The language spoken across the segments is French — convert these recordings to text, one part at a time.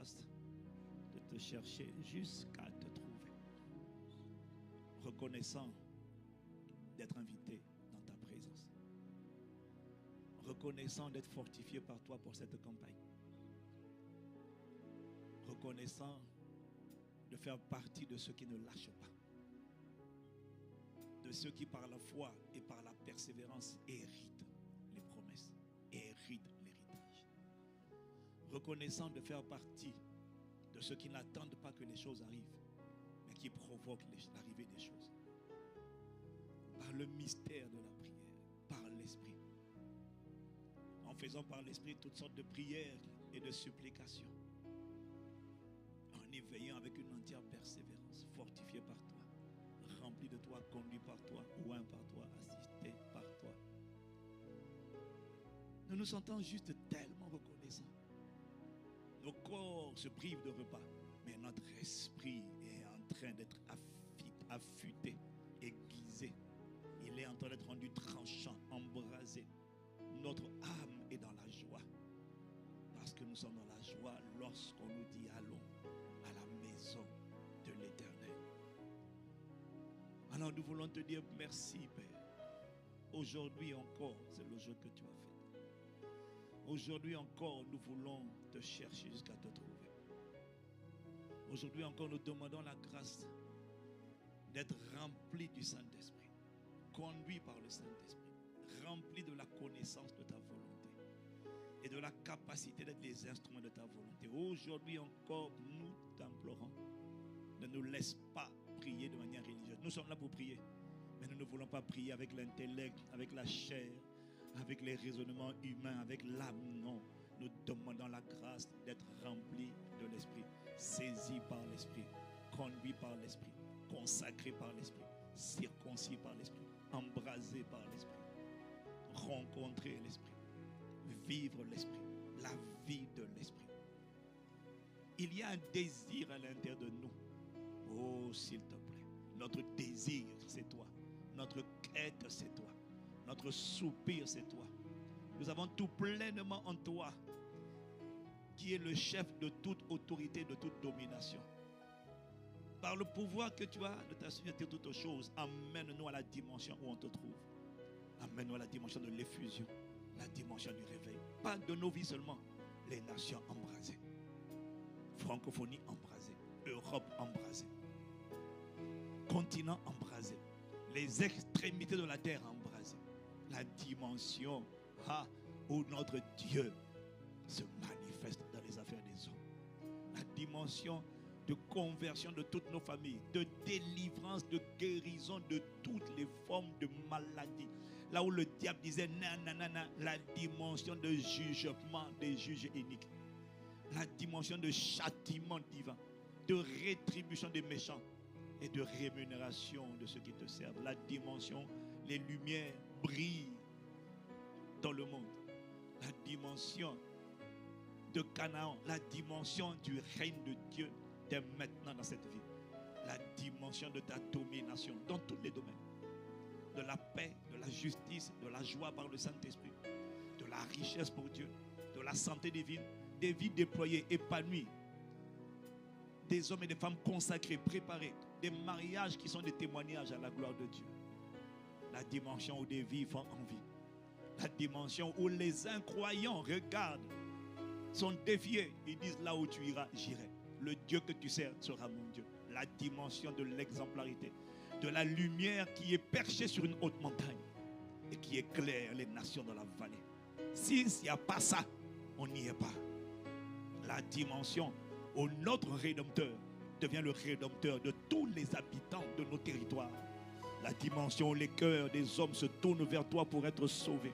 grâce de te chercher jusqu'à te trouver. Reconnaissant d'être invité dans ta présence. Reconnaissant d'être fortifié par toi pour cette campagne. Reconnaissant de faire partie de ceux qui ne lâchent pas. De ceux qui par la foi et par la persévérance héritent les promesses, héritent l'héritage. Reconnaissant de faire partie de ceux qui n'attendent pas que les choses arrivent, mais qui provoquent l'arrivée des choses. Par le mystère de la prière, par l'Esprit. En faisant par l'Esprit toutes sortes de prières et de supplications. En y veillant avec une entière persévérance, fortifié par toi, rempli de toi, conduit par toi, oint par toi, assisté par toi. Nous nous sentons juste tellement reconnaissants. Nos corps se privent de repas, mais notre esprit est en train d'être affûté, aiguisé. Il est en train d'être rendu tranchant, embrasé. Notre âme est dans la joie. Parce que nous sommes dans la joie lorsqu'on nous dit allons à la maison de l'Éternel. Alors nous voulons te dire merci Père. Aujourd'hui encore, c'est le jour que tu as fait. Aujourd'hui encore, nous voulons te chercher jusqu'à te trouver. Aujourd'hui encore, nous demandons la grâce d'être remplis du Saint-Esprit, conduits par le Saint-Esprit, remplis de la connaissance de ta volonté et de la capacité d'être les instruments de ta volonté. Aujourd'hui encore, nous t'implorons, ne nous laisse pas prier de manière religieuse. Nous sommes là pour prier, mais nous ne voulons pas prier avec l'intellect, avec la chair, avec les raisonnements humains, avec l'âme. Non, nous demandons la grâce d'être remplis de l'Esprit, saisis par l'Esprit, conduits par l'Esprit, consacrés par l'Esprit, circoncis par l'Esprit, embrasés par l'Esprit, rencontrer l'Esprit, vivre l'Esprit, la vie de l'Esprit. Il y a un désir à l'intérieur de nous. Oh, s'il te plaît, notre désir, c'est toi. Notre quête, c'est toi. Notre soupir, c'est toi. Nous avons tout pleinement en toi, qui est le chef de toute autorité, de toute domination. Par le pouvoir que tu as de t'assurer de toutes choses, amène-nous à la dimension où on te trouve. Amène-nous à la dimension de l'effusion, la dimension du réveil. Pas de nos vies seulement, les nations embrasées. Francophonie embrasée, Europe embrasée, continent embrasé, les extrémités de la terre embrasées. La dimension où notre Dieu se manifeste dans les affaires des hommes. La dimension de conversion de toutes nos familles, de délivrance, de guérison de toutes les formes de maladies. Là où le diable disait nanana, la dimension de jugement des juges iniques. La dimension de châtiment divin, de rétribution des méchants et de rémunération de ceux qui te servent. La dimension, les lumières brillent dans le monde. La dimension de Canaan, la dimension du règne de Dieu dès maintenant dans cette vie. La dimension de ta domination dans tous les domaines. De la paix, de la justice, de la joie par le Saint-Esprit, de la richesse pour Dieu, de la santé divine, des vies déployées, épanouies, des hommes et des femmes consacrés, préparés, des mariages qui sont des témoignages à la gloire de Dieu. La dimension où des vies font envie. La dimension où les incroyants regardent, sont défiés. Ils disent là où tu iras, j'irai. Le Dieu que tu sers sera mon Dieu. La dimension de l'exemplarité, de la lumière qui est perchée sur une haute montagne et qui éclaire les nations dans la vallée. S'il n'y a pas ça, on n'y est pas. La dimension où notre Rédempteur devient le Rédempteur de tous les habitants de nos territoires. La dimension où les cœurs des hommes se tournent vers toi pour être sauvés.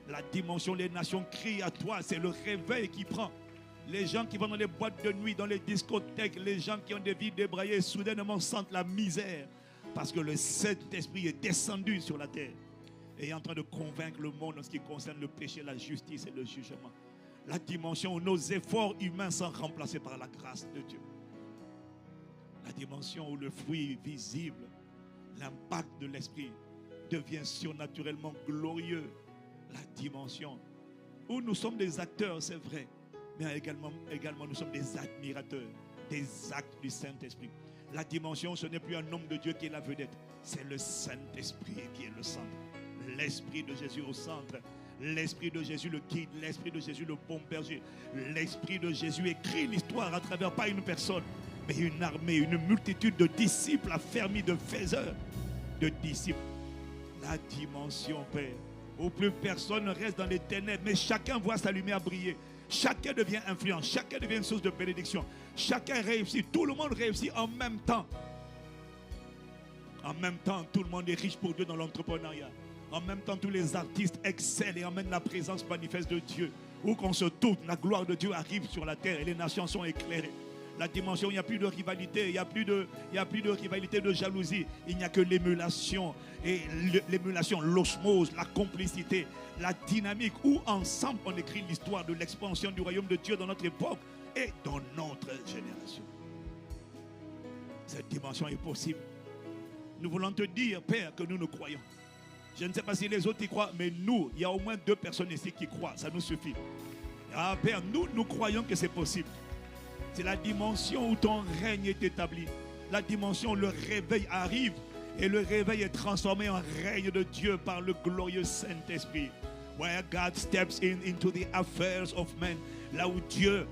La dimension où les nations crient à toi, c'est le réveil qui prend. Les gens qui vont dans les boîtes de nuit, dans les discothèques, les gens qui ont des vies débraillées, soudainement sentent la misère. Parce que le Saint-Esprit est descendu sur la terre et est en train de convaincre le monde en ce qui concerne le péché, la justice et le jugement. La dimension où nos efforts humains sont remplacés par la grâce de Dieu. La dimension où le fruit visible, l'impact de l'Esprit devient surnaturellement glorieux. La dimension où nous sommes des acteurs, c'est vrai, mais également nous sommes des admirateurs des actes du Saint-Esprit. La dimension, ce n'est plus un homme de Dieu qui est la vedette, c'est le Saint-Esprit qui est le centre. L'Esprit de Jésus au centre. L'Esprit de Jésus le guide, l'Esprit de Jésus le bon berger. L'Esprit de Jésus écrit l'histoire à travers pas une personne, mais une armée, une multitude de disciples affermis, de faiseurs, de disciples. La dimension, Père, où plus personne ne reste dans les ténèbres, mais chacun voit sa lumière briller. Chacun devient influent, chacun devient une source de bénédiction. Chacun réussit, tout le monde réussit en même temps. En même temps, tout le monde est riche pour Dieu dans l'entrepreneuriat. En même temps, tous les artistes excellent et emmènent la présence manifeste de Dieu. Où qu'on se tourne, la gloire de Dieu arrive sur la terre et les nations sont éclairées. La dimension, il n'y a plus de rivalité, il n'y a plus de rivalité, de jalousie. Il n'y a que l'émulation, et l'émulation, l'osmose, la complicité, la dynamique, où ensemble on écrit l'histoire de l'expansion du royaume de Dieu dans notre époque et dans notre génération. Cette dimension est possible. Nous voulons te dire, Père, que nous croyons. Je ne sais pas si les autres y croient, mais nous, il y a au moins 2 personnes ici qui croient, ça nous suffit. Ah Père, nous croyons que c'est possible. C'est la dimension où ton règne est établi. La dimension où le réveil arrive. Et le réveil est transformé en règne de Dieu par le glorieux Saint-Esprit. Where God steps into the affairs of men. Là où Dieu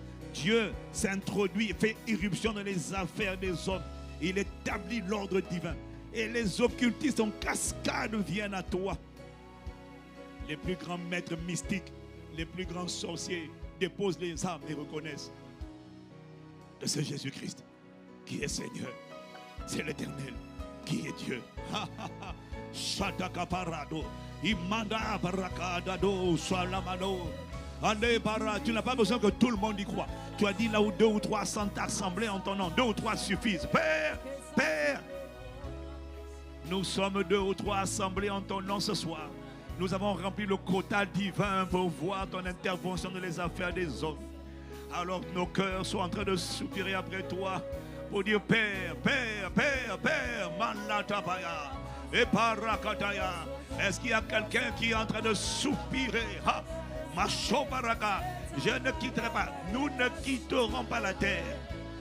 s'introduit et fait irruption dans les affaires des hommes. Il établit l'ordre divin. Et les occultistes en cascade viennent à toi. Les plus grands maîtres mystiques, les plus grands sorciers déposent les armes et reconnaissent que c'est Jésus-Christ qui est Seigneur. C'est l'Éternel qui est Dieu. Tu n'as pas besoin que tout le monde y croit. Tu as dit là où 2 ou 3 sont assemblés en ton nom. 2 ou 3 suffisent. Père, nous sommes 2 ou 3 assemblés en ton nom ce soir. Nous avons rempli le quota divin pour voir ton intervention dans les affaires des hommes. Alors nos cœurs sont en train de soupirer après toi pour dire Père, Malatabaya et Parakataya. Est-ce qu'il y a quelqu'un qui est en train de soupirer? Machobaraka, je ne quitterai pas, nous ne quitterons pas la terre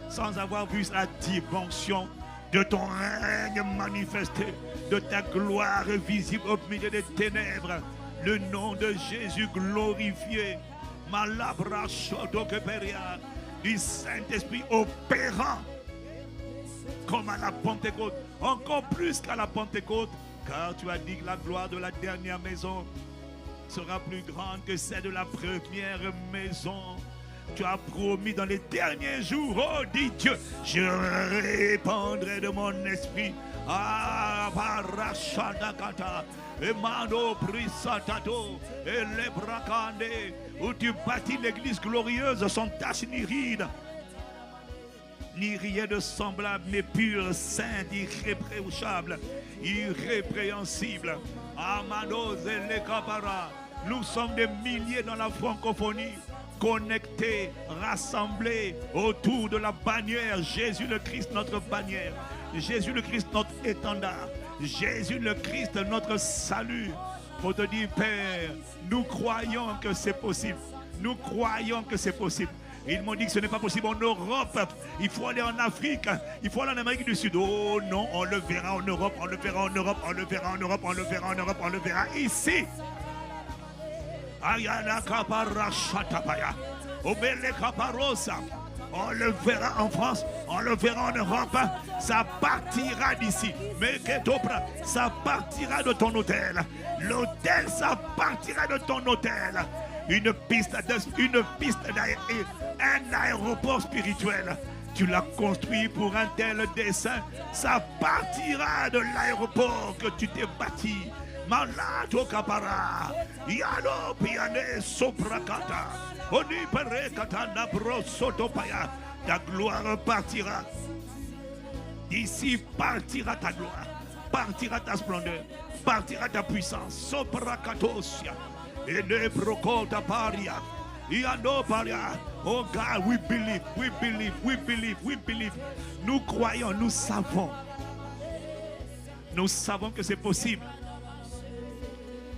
sans avoir vu la dimension de ton règne manifesté, de ta gloire visible au milieu des ténèbres. Le nom de Jésus glorifié. Malabra Shodokeperia, du Saint-Esprit opérant comme à la Pentecôte, encore plus qu'à la Pentecôte, car tu as dit que la gloire de la dernière maison sera plus grande que celle de la première maison. Tu as promis dans les derniers jours, oh dit Dieu, je répandrai de mon esprit. Barashadakata, Emano Prisatato, et les Bracande, où tu bâtis l'église glorieuse sans tache ni ride, ni rien de semblable, mais pur, saint, irréprochable, irrépréhensible. Amano Zelekabara, nous sommes des milliers dans la francophonie, connectés, rassemblés autour de la bannière Jésus le Christ, notre bannière. Jésus le Christ, notre étendard. Jésus le Christ, notre salut. Pour te dire, Père, nous croyons que c'est possible. Nous croyons que c'est possible. Ils m'ont dit que ce n'est pas possible en Europe. Il faut aller en Afrique. Il faut aller en Amérique du Sud. Oh non, on le verra en Europe. On le verra en Europe. On le verra en Europe. On le verra en Europe. On le verra ici. Ayana Kapara Shatapaya. Obele Kaparosa. On le verra en France, on le verra en Europe, ça partira d'ici. Mais ça partira de ton hôtel. L'hôtel, ça partira de ton hôtel. Une piste, un aéroport spirituel. Tu l'as construit pour un tel dessein. Ça partira de l'aéroport que tu t'es bâti. Malato Kapara, Yalo Piane Soprakata. Ta gloire partira. D'ici partira ta gloire, partira ta splendeur, partira ta puissance. Soprakatosia. Et ne procota paria. Iano paria. Oh God, we believe, we believe, we believe, we believe. Nous croyons, nous savons. Nous savons que c'est possible.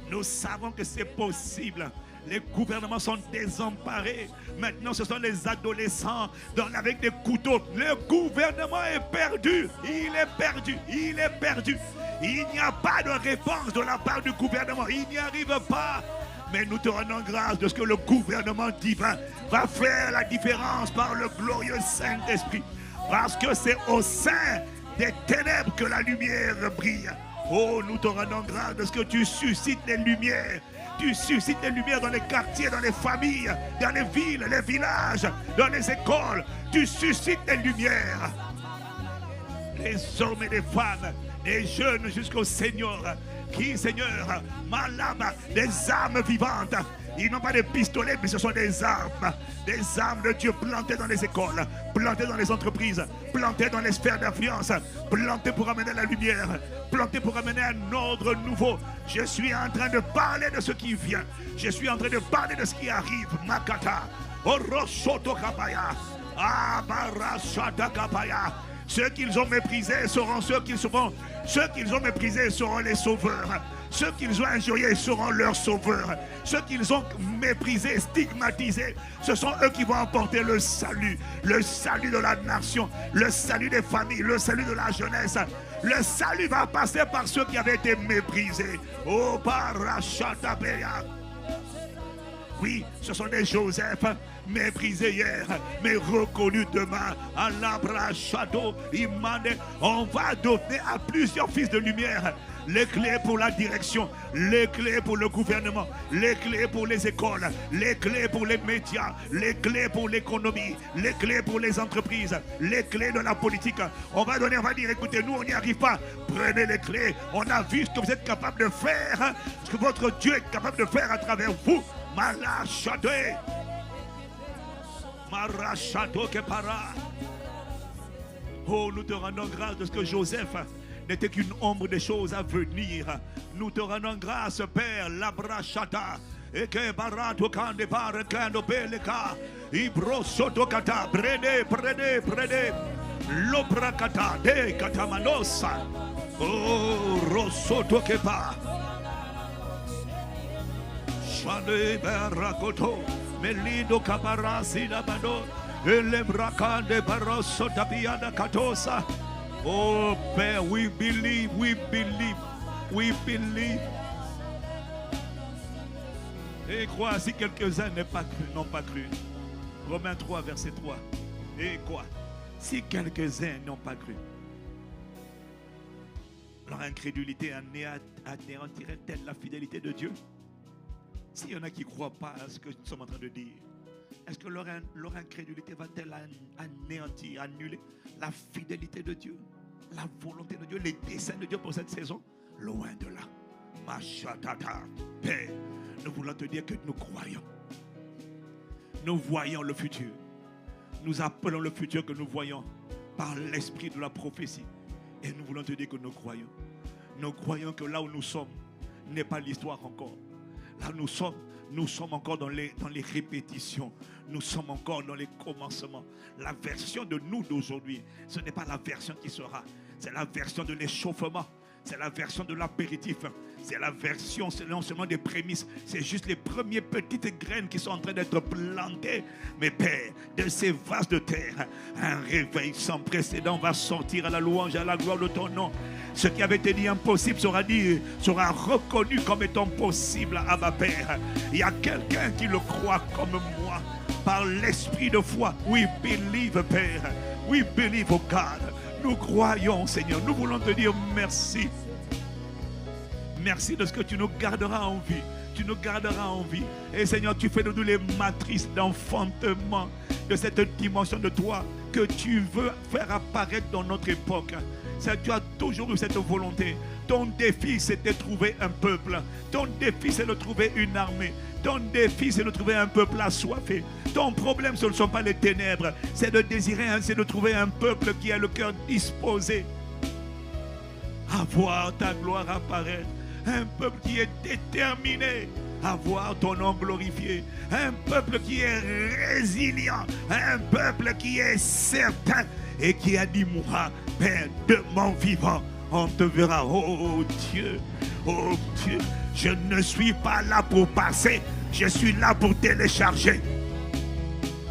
Nous savons que c'est possible. Les gouvernements sont désemparés. Maintenant, ce sont les adolescents avec des couteaux. Le gouvernement est perdu. Il est perdu. Il est perdu. Il n'y a pas de réponse de la part du gouvernement. Il n'y arrive pas. Mais nous te rendons grâce de ce que le gouvernement divin va faire la différence par le glorieux Saint-Esprit. Parce que c'est au sein des ténèbres que la lumière brille. Oh, nous te rendons grâce de ce que tu suscites les lumières. Tu suscites les lumières dans les quartiers, dans les familles, dans les villes, les villages, dans les écoles. Tu suscites les lumières. Les hommes et les femmes, les jeunes jusqu'au Seigneur, qui, Seigneur, malaba, des armes vivantes. Ils n'ont pas de pistolets, mais ce sont des armes de Dieu plantées dans les écoles, plantées dans les entreprises, plantées dans les sphères d'influence, plantées pour amener la lumière, plantées pour amener un ordre nouveau. Je suis en train de parler de ce qui vient. Je suis en train de parler de ce qui arrive. Makata, Oroshoto Kapaya, Abarashata Kapaya. Ceux qu'ils ont méprisés seront ceux qu'ils seront. Ceux qu'ils ont méprisés seront les sauveurs. Ceux qu'ils ont injuriés seront leurs sauveurs. Ceux qu'ils ont méprisés, stigmatisés, ce sont eux qui vont emporter le salut de la nation, le salut des familles, le salut de la jeunesse. Le salut va passer par ceux qui avaient été méprisés. Oh, Parachatabeya. Oui, ce sont des Joseph méprisés hier, mais reconnus demain. À l'Abrachado, on va donner à plusieurs fils de lumière les clés pour la direction, les clés pour le gouvernement, les clés pour les écoles, les clés pour les médias, les clés pour l'économie, les clés pour les entreprises, les clés de la politique. On va dire, écoutez, nous on n'y arrive pas. Prenez les clés. On a vu ce que vous êtes capable de faire, ce que votre Dieu est capable de faire à travers vous. Malachate, Marachato Kepara. Oh, nous te rendons grâce de ce que Joseph n'était qu'une ombre des choses à venir. Nous te rendons grâce, Père, Labrachata, et que Barato Kande Barakando Beleka, Ibro Sotokata, Prede, Lobrakata, De Katamanosa, Oh, Rosoto Kepa, Shade Barakoto, Melido Kabarasi Labado, Elebrakande Baroso Tapiana Katosa. Oh Père, we believe. Et quoi, si quelques-uns n'ont pas cru. Romains 3, verset 3. Et quoi, si quelques-uns n'ont pas cru. Leur incrédulité anéantirait-elle la fidélité de Dieu? S'il y en a qui ne croient pas à ce que nous sommes en train de dire, est-ce que leur incrédulité va-t-elle anéantir, annuler la fidélité de Dieu, la volonté de Dieu, les desseins de Dieu pour cette saison? Loin de là. Machatata. Père, nous voulons te dire que nous croyons. Nous voyons le futur. Nous appelons le futur que nous voyons par l'esprit de la prophétie. Et nous voulons te dire que nous croyons. Nous croyons que là où nous sommes n'est pas l'histoire encore. Là où nous sommes encore dans les répétitions. Nous sommes encore dans les commencements. La version de nous d'aujourd'hui, ce n'est pas la version qui sera. C'est la version de l'échauffement. C'est la version de l'apéritif. C'est la version, c'est non seulement des prémices. C'est juste les premières petites graines qui sont en train d'être plantées. Mais Père, de ces vases de terre, un réveil sans précédent va sortir à la louange et à la gloire de ton nom. Ce qui avait été dit impossible sera reconnu comme étant possible à ma Père. Il y a quelqu'un qui le croit comme moi. Par l'esprit de foi. We believe, Père. We believe, oh God. Nous croyons, Seigneur. Nous voulons te dire merci. Merci de ce que tu nous garderas en vie. Tu nous garderas en vie. Et Seigneur, tu fais de nous les matrices d'enfantement de cette dimension de toi que tu veux faire apparaître dans notre époque. Tu as toujours eu cette volonté. Ton défi, c'est de trouver un peuple. Ton défi, c'est de trouver une armée. Ton défi, c'est de trouver un peuple assoiffé. Ton problème, ce ne sont pas les ténèbres. C'est de désirer, c'est de trouver un peuple qui a le cœur disposé à voir ta gloire apparaître. Un peuple qui est déterminé à voir ton nom glorifié. Un peuple qui est résilient. Un peuple qui est certain et qui a dit, moi, Père, de mon vivant, on te verra. Oh Dieu, je ne suis pas là pour passer. Je suis là pour télécharger.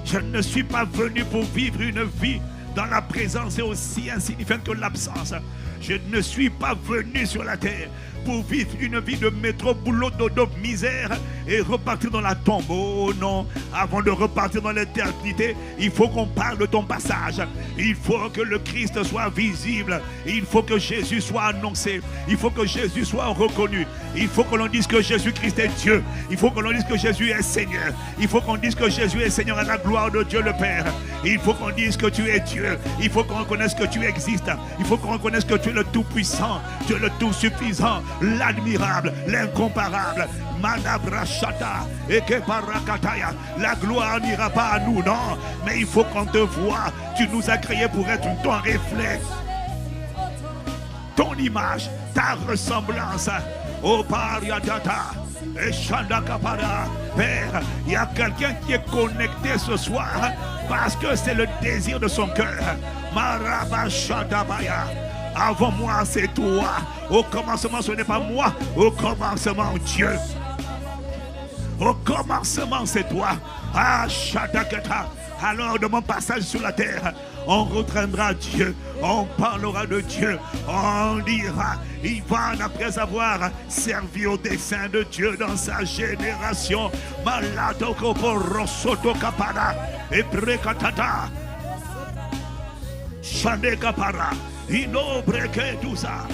Je ne suis pas venu pour vivre une vie dans la présence et aussi insignifiante que l'absence. Je ne suis pas venu sur la terre pour vivre une vie de métro, boulot, dodo, misère et repartir dans la tombe. Oh non, avant de repartir dans l'éternité, il faut qu'on parle de ton passage. Il faut que le Christ soit visible. Il faut que Jésus soit annoncé. Il faut que Jésus soit reconnu. Il faut que l'on dise que Jésus-Christ est Dieu. Il faut que l'on dise que Jésus est Seigneur. Il faut qu'on dise que Jésus est Seigneur à la gloire de Dieu le Père. Il faut qu'on dise que tu es Dieu. Il faut qu'on reconnaisse que tu existes. Il faut qu'on reconnaisse que tu es le Tout-Puissant, tu es le Tout-Suffisant, l'admirable, l'incomparable. Manabrachata et Keparakataya. La gloire n'ira pas à nous, non, mais il faut qu'on te voie. Tu nous as créés pour être ton reflet, ton image, ta ressemblance. Oh Pariadata et Shandakapara. Père, il y a quelqu'un qui est connecté ce soir parce que c'est le désir de son cœur. Marabashadabaya. Avant moi, c'est toi. Au commencement, ce n'est pas moi. Au commencement, Dieu. Au commencement, c'est toi. Ah, Shadakata. Alors, de mon passage sur la terre, on retraindra Dieu. On parlera de Dieu. On dira, Ivan, après avoir servi au dessein de Dieu dans sa génération, Maladoko Rosoto Kapara, et Prekatata, Shandekapara. Inobreke douza,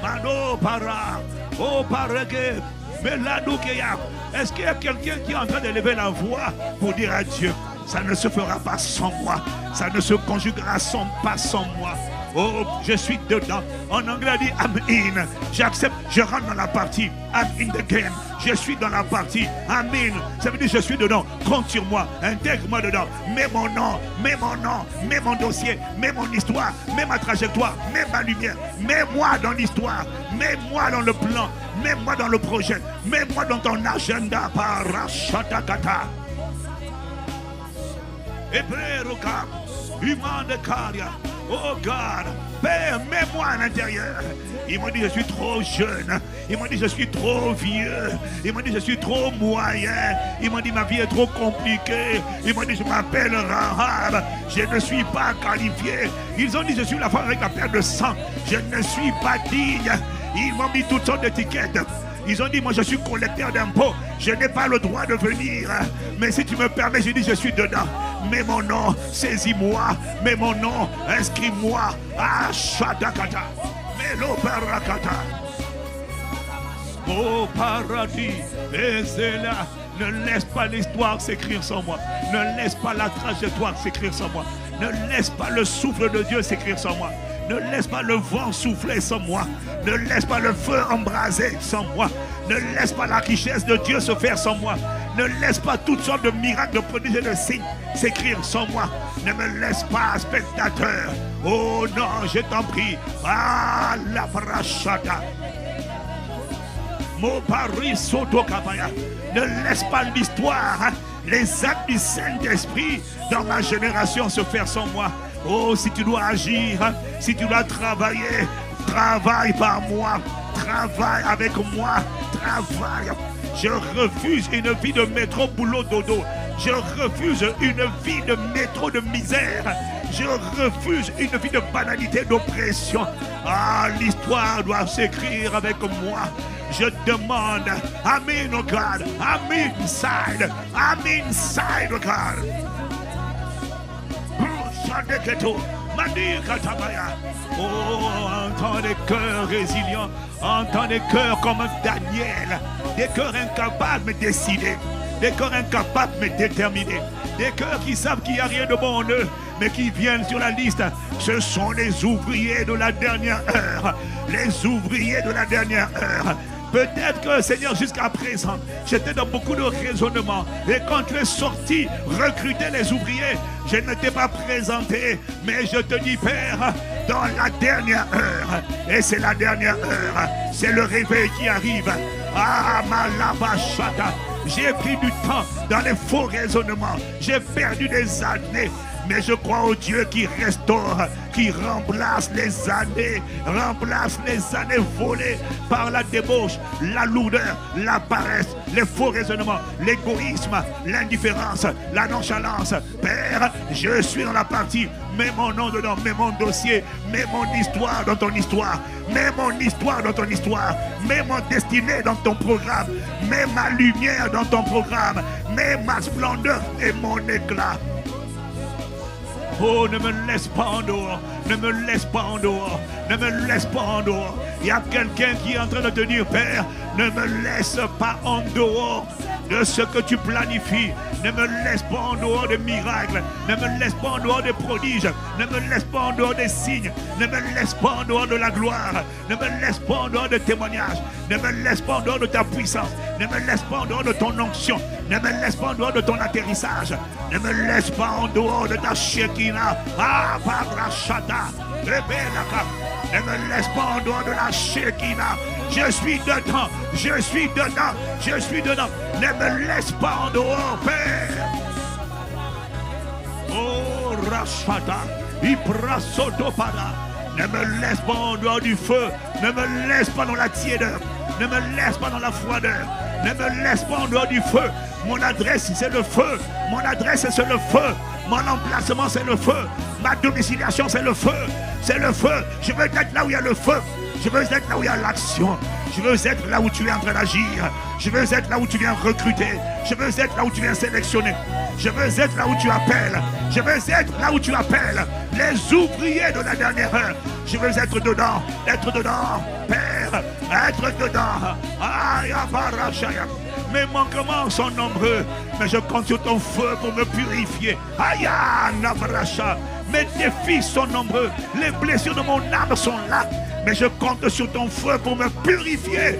mano para, oh parege, meladoukeya. Est-ce qu'il y a quelqu'un qui est en train d'élever la voix pour dire à Dieu, ça ne se fera pas sans moi, ça ne se conjuguera pas sans moi. Oh, je suis dedans. En anglais, on dit I'm in. J'accepte, je rentre dans la partie. I'm in the game. Je suis dans la partie. I'm in. Ça veut dire je suis dedans. Compte sur moi. Intègre-moi dedans. Mets mon nom. Mets mon nom. Mets mon dossier. Mets mon histoire. Mets ma trajectoire. Mets ma lumière. Mets-moi dans l'histoire. Mets-moi dans le plan. Mets-moi dans le projet. Mets-moi dans ton agenda. Parashatakata. Ebreruka. Humain de Caria. Oh God, Père, mets-moi à l'intérieur. Ils m'ont dit je suis trop jeune. Ils m'ont dit je suis trop vieux. Ils m'ont dit je suis trop moyen. Ils m'ont dit ma vie est trop compliquée. Ils m'ont dit je m'appelle Rahab. Je ne suis pas qualifié. Ils ont dit je suis la femme avec la perte de sang. Je ne suis pas digne. Ils m'ont mis toutes sortes d'étiquettes. Ils ont dit, moi je suis collecteur d'impôts, je n'ai pas le droit de venir. Mais si tu me permets, je dis, je suis dedans. Mets mon nom, saisis-moi. Mets mon nom, inscris-moi. Ah, Shadakata. Melo Parakata. Oh paradis, et c'est là. Ne laisse pas l'histoire s'écrire sans moi. Ne laisse pas la trajectoire s'écrire sans moi. Ne laisse pas le souffle de Dieu s'écrire sans moi. Ne laisse pas le vent souffler sans moi. Ne laisse pas le feu embraser sans moi. Ne laisse pas la richesse de Dieu se faire sans moi. Ne laisse pas toutes sortes de miracles, de prodiges et de signes s'écrire sans moi. Ne me laisse pas spectateur. Oh non, je t'en prie. Ah, la brachata. Mon pari soto kapaya. Ne laisse pas l'histoire, les actes du Saint-Esprit dans ma génération se faire sans moi. Oh, si tu dois agir, si tu dois travailler, travaille par moi, travaille avec moi, travaille. Je refuse une vie de métro, boulot, dodo. Je refuse une vie de métro, de misère. Je refuse une vie de banalité, d'oppression. Ah, l'histoire doit s'écrire avec moi. Je demande, Amen, oh God, I'm inside, oh God. Oh, entends des cœurs résilients, entends des cœurs comme Daniel, des cœurs incapables mais décidés, des cœurs incapables mais déterminés, des cœurs qui savent qu'il n'y a rien de bon en eux, mais qui viennent sur la liste. Ce sont les ouvriers de la dernière heure, les ouvriers de la dernière heure. Peut-être que, Seigneur, jusqu'à présent, j'étais dans beaucoup de raisonnements. Et quand tu es sorti recruter les ouvriers, je ne t'ai pas présenté. Mais je te dis, Père, dans la dernière heure, et c'est la dernière heure, c'est le réveil qui arrive. Ah, Malabashata, j'ai pris du temps dans les faux raisonnements. J'ai perdu des années. Mais je crois au Dieu qui restaure, qui remplace les années volées par la débauche, la lourdeur, la paresse, les faux raisonnements, l'égoïsme, l'indifférence, la nonchalance. Père, je suis dans la partie. Mets mon nom dedans, mets mon dossier, mets mon histoire dans ton histoire, mets mon histoire dans ton histoire, mets mon destinée dans ton programme, mets ma lumière dans ton programme, mets ma splendeur et mon éclat. Oh, ne me laisse pas en dehors, ne me laisse pas en dehors, ne me laisse pas en dehors. Il y a quelqu'un qui est en train de te dire, Père, ne me laisse pas en dehors de ce que tu planifies. Ne me laisse pas en dehors des miracles. Ne me laisse pas en dehors des prodiges. Ne me laisse pas en dehors des signes. Ne me laisse pas en dehors de la gloire. Ne me laisse pas en dehors des témoignages. Ne me laisse pas en dehors de ta puissance. Ne me laisse pas en dehors de ton onction. Ne me laisse pas en dehors de ton atterrissage. Ne me laisse pas en dehors de ta Shekinah. Ah, Parashata. Ne me laisse pas en dehors de la Shekinah. Je suis dedans, je suis dedans, je suis dedans. Ne me laisse pas en dehors, Père. Oh, Rashata, Iprasotopada. Ne me laisse pas en dehors du feu. Ne me laisse pas dans la tiédeur. Ne me laisse pas dans la froideur. Ne me laisse pas en dehors du feu. Mon adresse, c'est le feu. Mon adresse, c'est le feu. Mon emplacement, c'est le feu. Ma domiciliation, c'est le feu. C'est le feu. Je veux être là où il y a le feu. Je veux être là où il y a l'action. Je veux être là où tu es en train d'agir. Je veux être là où tu viens recruter. Je veux être là où tu viens sélectionner. Je veux être là où tu appelles. Je veux être là où tu appelles les ouvriers de la dernière heure. Je veux être dedans, Père, être dedans. Mes manquements sont nombreux, mais je compte sur ton feu pour me purifier. Mes défis sont nombreux, les blessures de mon âme sont là, mais je compte sur ton feu pour me purifier.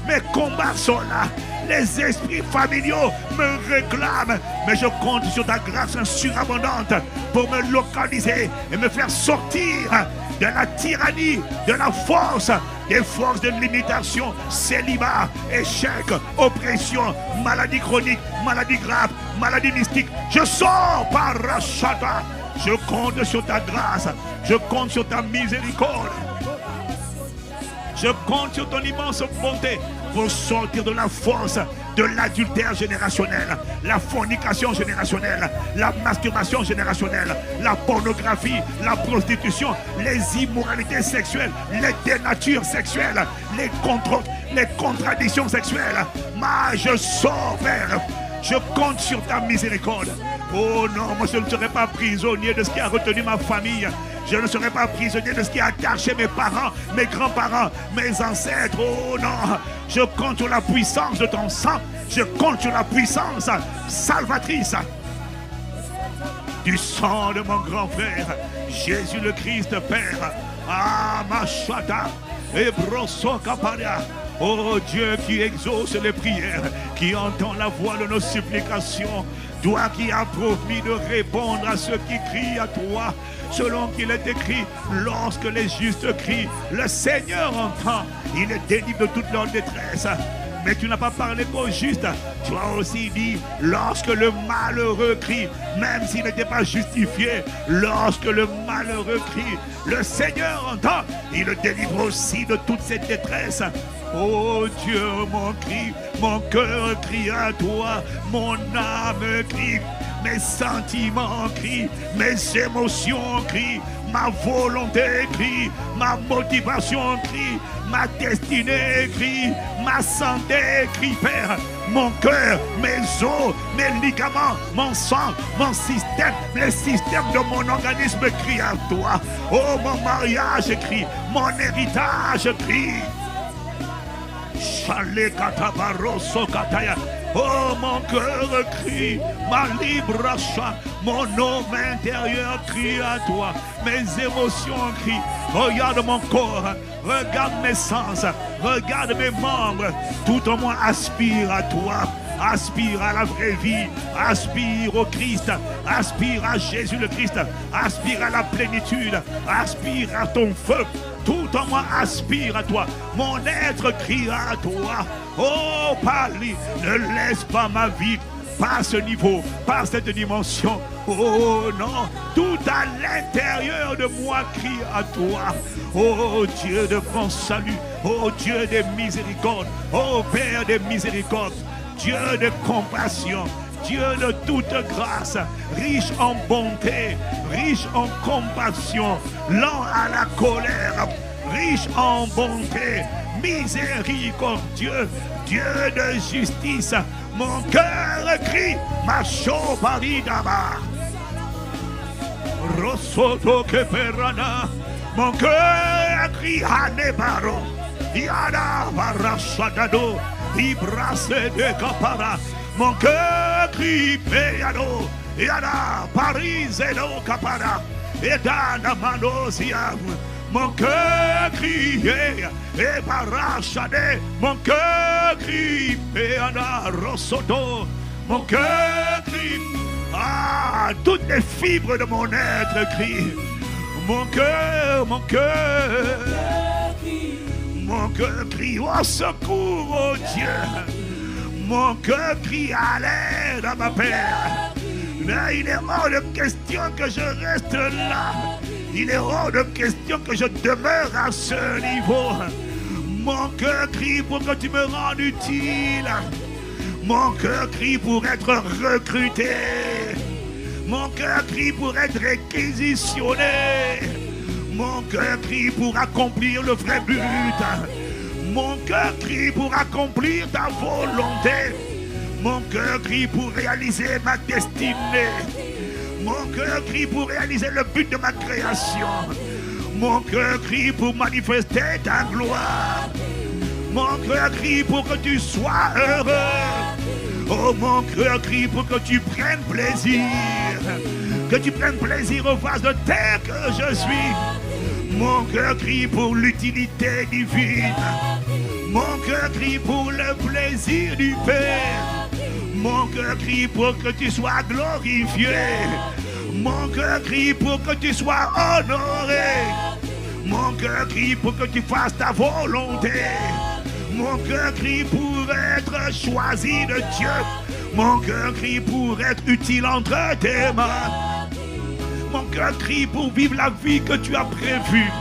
Mes combats sont là. Les esprits familiaux me réclament, mais je compte sur ta grâce surabondante pour me localiser et me faire sortir de la tyrannie, de la force, des forces de limitation, célibat, échec, oppression, maladie chronique, maladie grave, maladie mystique. Je sors par Rachata. Je compte sur ta grâce, je compte sur ta miséricorde. Je compte sur ton immense bonté pour sortir de la force de l'adultère générationnel, la fornication générationnelle, la masturbation générationnelle, la pornographie, la prostitution, les immoralités sexuelles, les dénatures sexuelles, les contradictions sexuelles. Mais je sors, Père. Je compte sur ta miséricorde. Oh non, moi je ne serai pas prisonnier de ce qui a retenu ma famille. Je ne serai pas prisonnier de ce qui a attaché mes parents, mes grands-parents, mes ancêtres. Oh non, je compte sur la puissance de ton sang. Je compte sur la puissance salvatrice du sang de mon grand frère, Jésus le Christ, Père. Ah, Machata, et Brosso Caparia. Oh Dieu qui exauce les prières, qui entend la voix de nos supplications, toi qui as promis de répondre à ceux qui crient à toi, selon qu'il est écrit, lorsque les justes crient, le Seigneur entend, il est délivre de toute leur détresse. Mais tu n'as pas parlé qu'au juste. Tu as aussi dit, lorsque le malheureux crie, même s'il n'était pas justifié, lorsque le malheureux crie, le Seigneur entend, il le délivre aussi de toute cette détresse. Oh Dieu, mon cœur crie à toi, mon âme crie, mes sentiments crient, mes émotions crient, ma volonté crie, ma motivation crie, ma destinée crie, ma santé crie, Père. Mon cœur, mes os, mes ligaments, mon sang, mon système, les systèmes de mon organisme crient à toi. Oh, mon mariage crie, mon héritage crie. Oh, mon cœur crie, ma libre achat, mon homme intérieur crie à toi, mes émotions crient. Regarde mon corps, regarde mes sens, regarde mes membres, tout au moins aspire à toi. Aspire à la vraie vie, aspire au Christ, aspire à Jésus le Christ, aspire à la plénitude, aspire à ton feu. Tout en moi aspire à toi. Mon être crie à toi. Oh, Pali, ne laisse pas ma vie, pas ce niveau, pas cette dimension. Oh non, tout à l'intérieur de moi crie à toi. Oh Dieu de mon salut, Oh Dieu de miséricorde, oh Père de miséricorde, Dieu de compassion, Dieu de toute grâce, riche en bonté, riche en compassion, lent à la colère, riche en bonté, miséricordieux, Dieu de justice. Mon cœur crie, ma choparidaba. Rosoto keperana. Mon cœur crie, Hanebaro. Yada barashadado. Ibrase de kapara. Mon cœur crie, Peyado. Yada parise do kapara. Edana manosiam. Mon cœur crie, et barachade, mon cœur crie, et ana rosoto, mon cœur crie, ah, toutes les fibres de mon être crient, mon cœur crie, au secours, oh Dieu, mon cœur crie à l'aide à ma Père, mais il est hors de question que je reste là. Il est hors de question que je demeure à ce niveau. Mon cœur crie pour que tu me rendes utile. Mon cœur crie pour être recruté. Mon cœur crie pour être réquisitionné. Mon cœur crie pour accomplir le vrai but. Mon cœur crie pour accomplir ta volonté. Mon cœur crie pour réaliser ma destinée. Mon cœur crie pour réaliser le but de ma création. Mon cœur crie pour manifester ta gloire. Mon cœur crie pour que tu sois heureux. Oh, mon cœur crie pour que tu prennes plaisir. Que tu prennes plaisir aux vases de terre que je suis. Mon cœur crie pour l'utilité divine. Mon cœur crie pour le plaisir du Père. Mon cœur crie pour que tu sois glorifié. Mon cœur crie pour que tu sois honoré. Mon cœur crie pour que tu fasses ta volonté. Mon cœur crie pour être choisi de Dieu. Mon cœur crie pour être utile entre tes mains. Mon cœur crie pour vivre la vie que tu as prévue.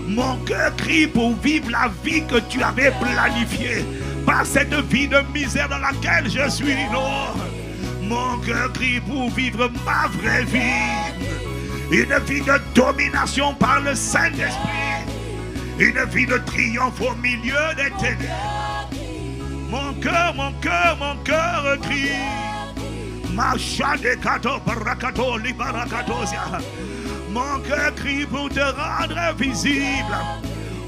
Mon cœur crie pour vivre la vie que tu avais planifiée. Pas cette vie de misère dans laquelle je suis, non. Mon cœur crie pour vivre ma vraie vie. Une vie de domination par le Saint-Esprit. Une vie de triomphe au milieu des ténèbres. Mon cœur crie. Mon cœur crie pour te rendre visible.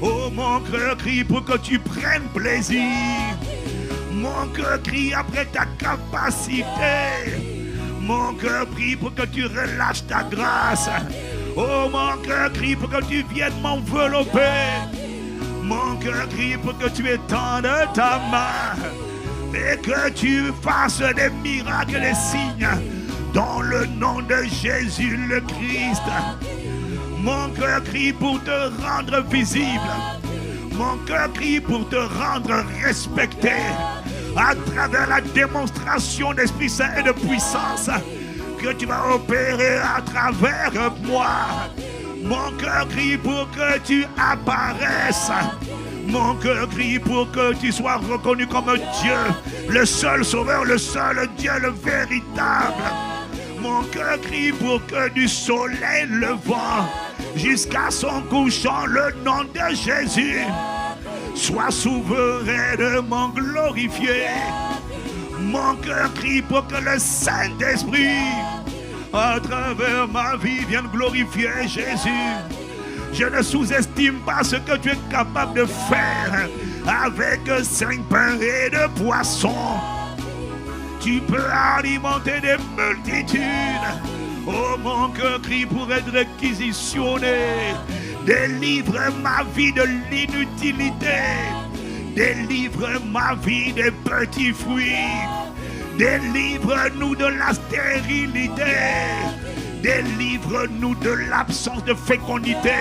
Oh, mon cœur crie pour que tu prennes plaisir. Mon cœur crie après ta capacité. Mon cœur crie pour que tu relâches ta grâce. Oh, mon cœur crie pour que tu viennes m'envelopper. Mon cœur crie pour que tu étendes ta main. Et que tu fasses des miracles et des signes. Dans le nom de Jésus le Christ. Mon cœur crie pour te rendre visible. Mon cœur crie pour te rendre respecté. À travers la démonstration d'Esprit Saint et de puissance que tu vas opérer à travers moi. Mon cœur crie pour que tu apparaisses. Mon cœur crie pour que tu sois reconnu comme Dieu, le seul sauveur, le seul Dieu, le véritable. Mon cœur crie pour que du soleil levant jusqu'à son couchant, le nom de Jésus soit souverainement glorifié. Mon cœur crie pour que le Saint-Esprit, à travers ma vie, vienne glorifier Jésus. Je ne sous-estime pas ce que tu es capable de faire avec 5 pains et 2 poissons. Tu peux alimenter des multitudes. Oh, mon cœur crie pour être réquisitionné. Délivre ma vie de l'inutilité. Délivre ma vie des petits fruits. Délivre-nous de la stérilité. Délivre-nous de l'absence de fécondité.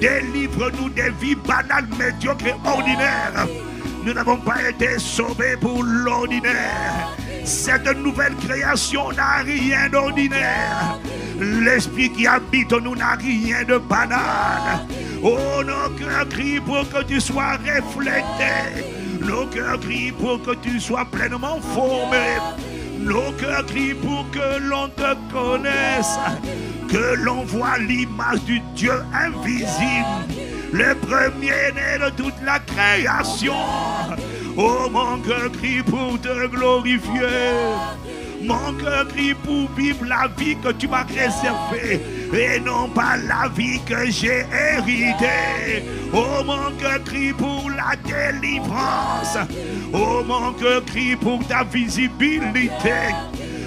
Délivre-nous des vies banales, médiocres et ordinaires. Nous n'avons pas été sauvés pour l'ordinaire. Cette nouvelle création n'a rien d'ordinaire. L'esprit qui habite en nous n'a rien de banal. Oh, nos cœurs crient pour que tu sois reflété. Nos cœurs crient pour que tu sois pleinement formé. Nos cœurs crient pour que l'on te connaisse, que l'on voit l'image du Dieu invisible, le premier-né de toute la création. Oh, mon cœur crie pour te glorifier. Mon cœur crie pour vivre la vie que tu m'as réservée et non pas la vie que j'ai héritée. Oh, mon cœur crie pour la délivrance. Oh, mon cœur crie pour ta visibilité.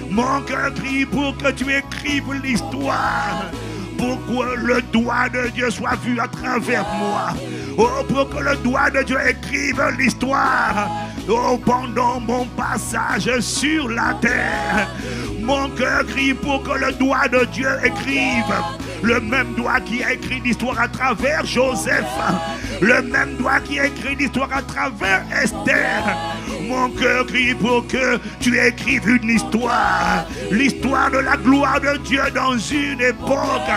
Mon cœur crie pour que tu écrives l'histoire. Pour que le doigt de Dieu soit vu à travers moi. Oh, pour que le doigt de Dieu écrive l'histoire. Oh, pendant mon passage sur la terre. Mon cœur crie pour que le doigt de Dieu écrive. Le même doigt qui a écrit l'histoire à travers Joseph. Le même doigt qui a écrit l'histoire à travers Esther. Mon cœur crie pour que tu écrives une histoire. L'histoire de la gloire de Dieu dans une époque.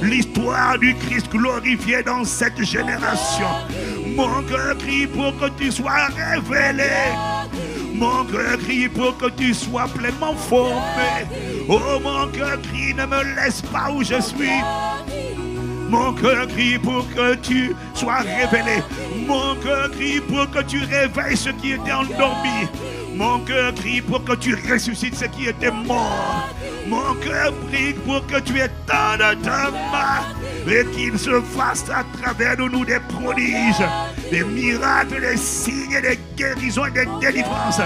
L'histoire du Christ glorifié dans cette génération. Mon cœur crie pour que tu sois révélé. Mon cœur crie pour que tu sois pleinement formé. Oh, mon cœur crie, ne me laisse pas où je suis. Mon cœur crie pour que tu sois révélé. Mon cœur crie pour que tu réveilles ceux qui étaient endormis. Mon cœur crie pour que tu ressuscites ceux qui étaient morts. Mon cœur prie pour que tu étendes ta main et qu'il se fasse à travers de nous des prodiges, des miracles, des signes, des guérisons et des délivrances.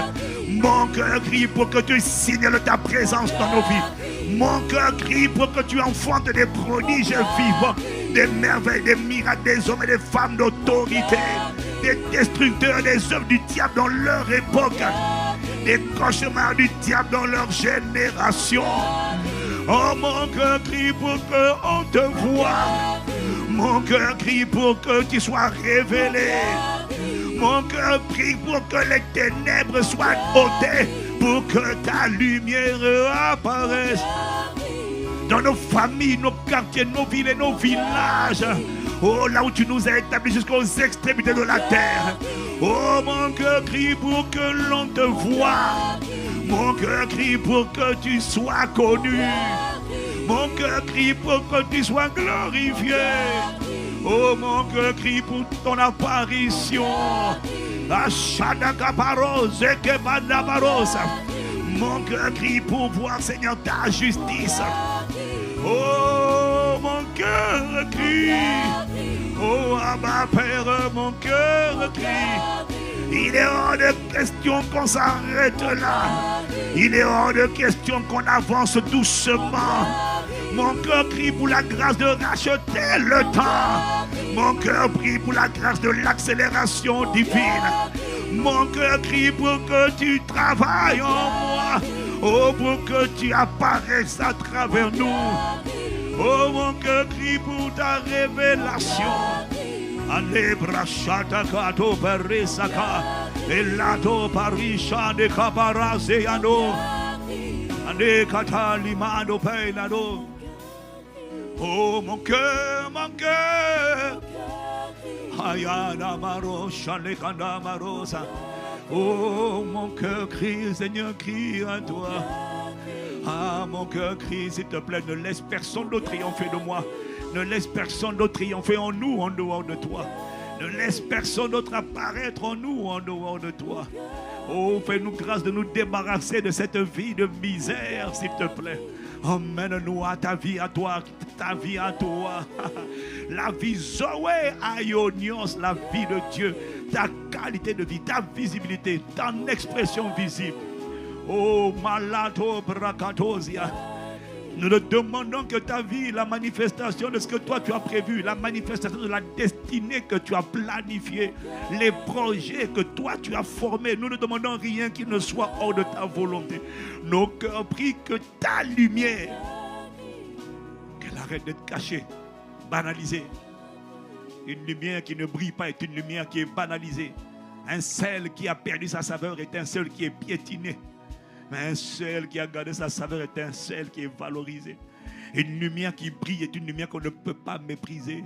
Mon cœur crie pour que tu signales ta présence dans nos vies. Mon cœur crie pour que tu enfantes des prodiges vivants, des merveilles, des miracles, des hommes et des femmes d'autorité, des destructeurs des œuvres du diable dans leur époque, des cauchemars du diable dans leur génération. Oh, mon cœur crie pour qu'on te voie. Mon cœur crie pour que tu sois révélé. Mon cœur prie pour que les ténèbres soient ôtées, pour que ta lumière apparaisse dans nos familles, nos quartiers, nos villes et nos villages. Oh, là où tu nous as établis jusqu'aux extrémités de la terre. Oh, mon cœur crie pour que l'on te voie. Mon cœur crie pour que tu sois connu. Mon cœur crie pour que tu sois glorifié. Oh, mon cœur crie pour ton apparition. Mon cœur crie pour voir, Seigneur, ta justice. Oh, mon cœur crie. Oh, Abba Père, mon cœur crie. Il est hors de question qu'on s'arrête là. Il est hors de question qu'on avance doucement. Mon cœur crie pour la grâce de racheter le temps. Mon cœur prie pour la grâce de l'accélération divine. Mon cœur crie pour que tu travailles en moi. Oh, pour que tu apparaisses à travers nous. Oh, mon cœur crie pour ta révélation. Allez, brachata kato perisaka. Elato parisha de kabarazeano. Allez, katalimano peilado. Oh, mon cœur, mon cœur. Ayana maro, shalekanda marosa. Oh, mon cœur crie, Seigneur, crie à toi. Ah, mon cœur crie, s'il te plaît, ne laisse personne d'autre triompher de moi. Ne laisse personne d'autre triompher en nous, en dehors de toi. Ne laisse personne d'autre apparaître en nous, en dehors de toi. Oh, fais-nous grâce de nous débarrasser de cette vie de misère, s'il te plaît. Emmène-nous à ta vie à toi, ta vie à toi. La vie Zoé Aionios, la vie de Dieu, ta qualité de vie, ta visibilité, ton expression visible. Oh, Malato Brakatosia. Nous te demandons que ta vie, la manifestation de ce que toi tu as prévu, la manifestation de la destinée que tu as planifiée, les projets que toi tu as formés, nous ne demandons rien qui ne soit hors de ta volonté. Nos cœurs prient que ta lumière, qu'elle arrête d'être cachée, banalisée. Une lumière qui ne brille pas est une lumière qui est banalisée. Un sel qui a perdu sa saveur est un sel qui est piétiné. Mais un sel qui a gardé sa saveur est un sel qui est valorisé. Une lumière qui brille est une lumière qu'on ne peut pas mépriser.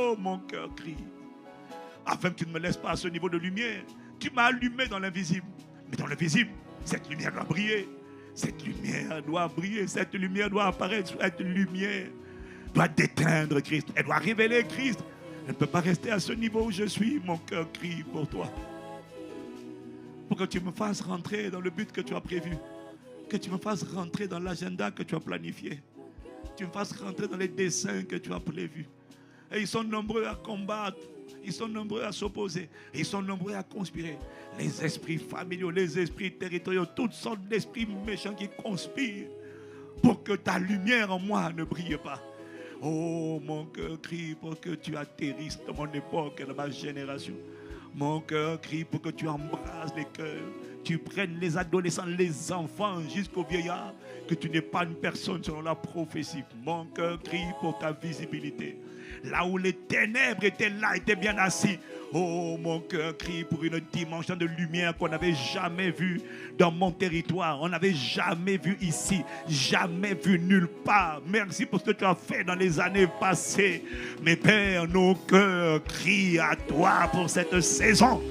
Oh, mon cœur crie. Afin que tu ne me laisses pas à ce niveau de lumière. Tu m'as allumé dans l'invisible. Mais dans l'invisible, cette lumière doit briller. Cette lumière doit briller. Cette lumière doit apparaître. Cette lumière doit déteindre Christ. Elle doit révéler Christ. Elle ne peut pas rester à ce niveau où je suis. Mon cœur crie pour toi. Pour que tu me fasses rentrer dans le but que tu as prévu. Que tu me fasses rentrer dans l'agenda que tu as planifié. Tu me fasses rentrer dans les desseins que tu as prévus. Et ils sont nombreux à combattre. Ils sont nombreux à s'opposer. Ils sont nombreux à conspirer. Les esprits familiaux, les esprits territoriaux, toutes sortes d'esprits méchants qui conspirent pour que ta lumière en moi ne brille pas. Oh, mon cœur crie pour que tu atterrisses dans mon époque et dans ma génération. Mon cœur crie pour que tu embrasses les cœurs. Tu prennes les adolescents, les enfants jusqu'aux vieillards. Que tu n'es pas une personne selon la prophétie. Mon cœur crie pour ta visibilité. Là où les ténèbres étaient là, étaient bien assis. Oh, mon cœur crie pour une dimension de lumière qu'on n'avait jamais vue dans mon territoire. On n'avait jamais vu ici, jamais vu nulle part. Merci pour ce que tu as fait dans les années passées. Mais Père, nos cœurs crient à toi pour cette saison.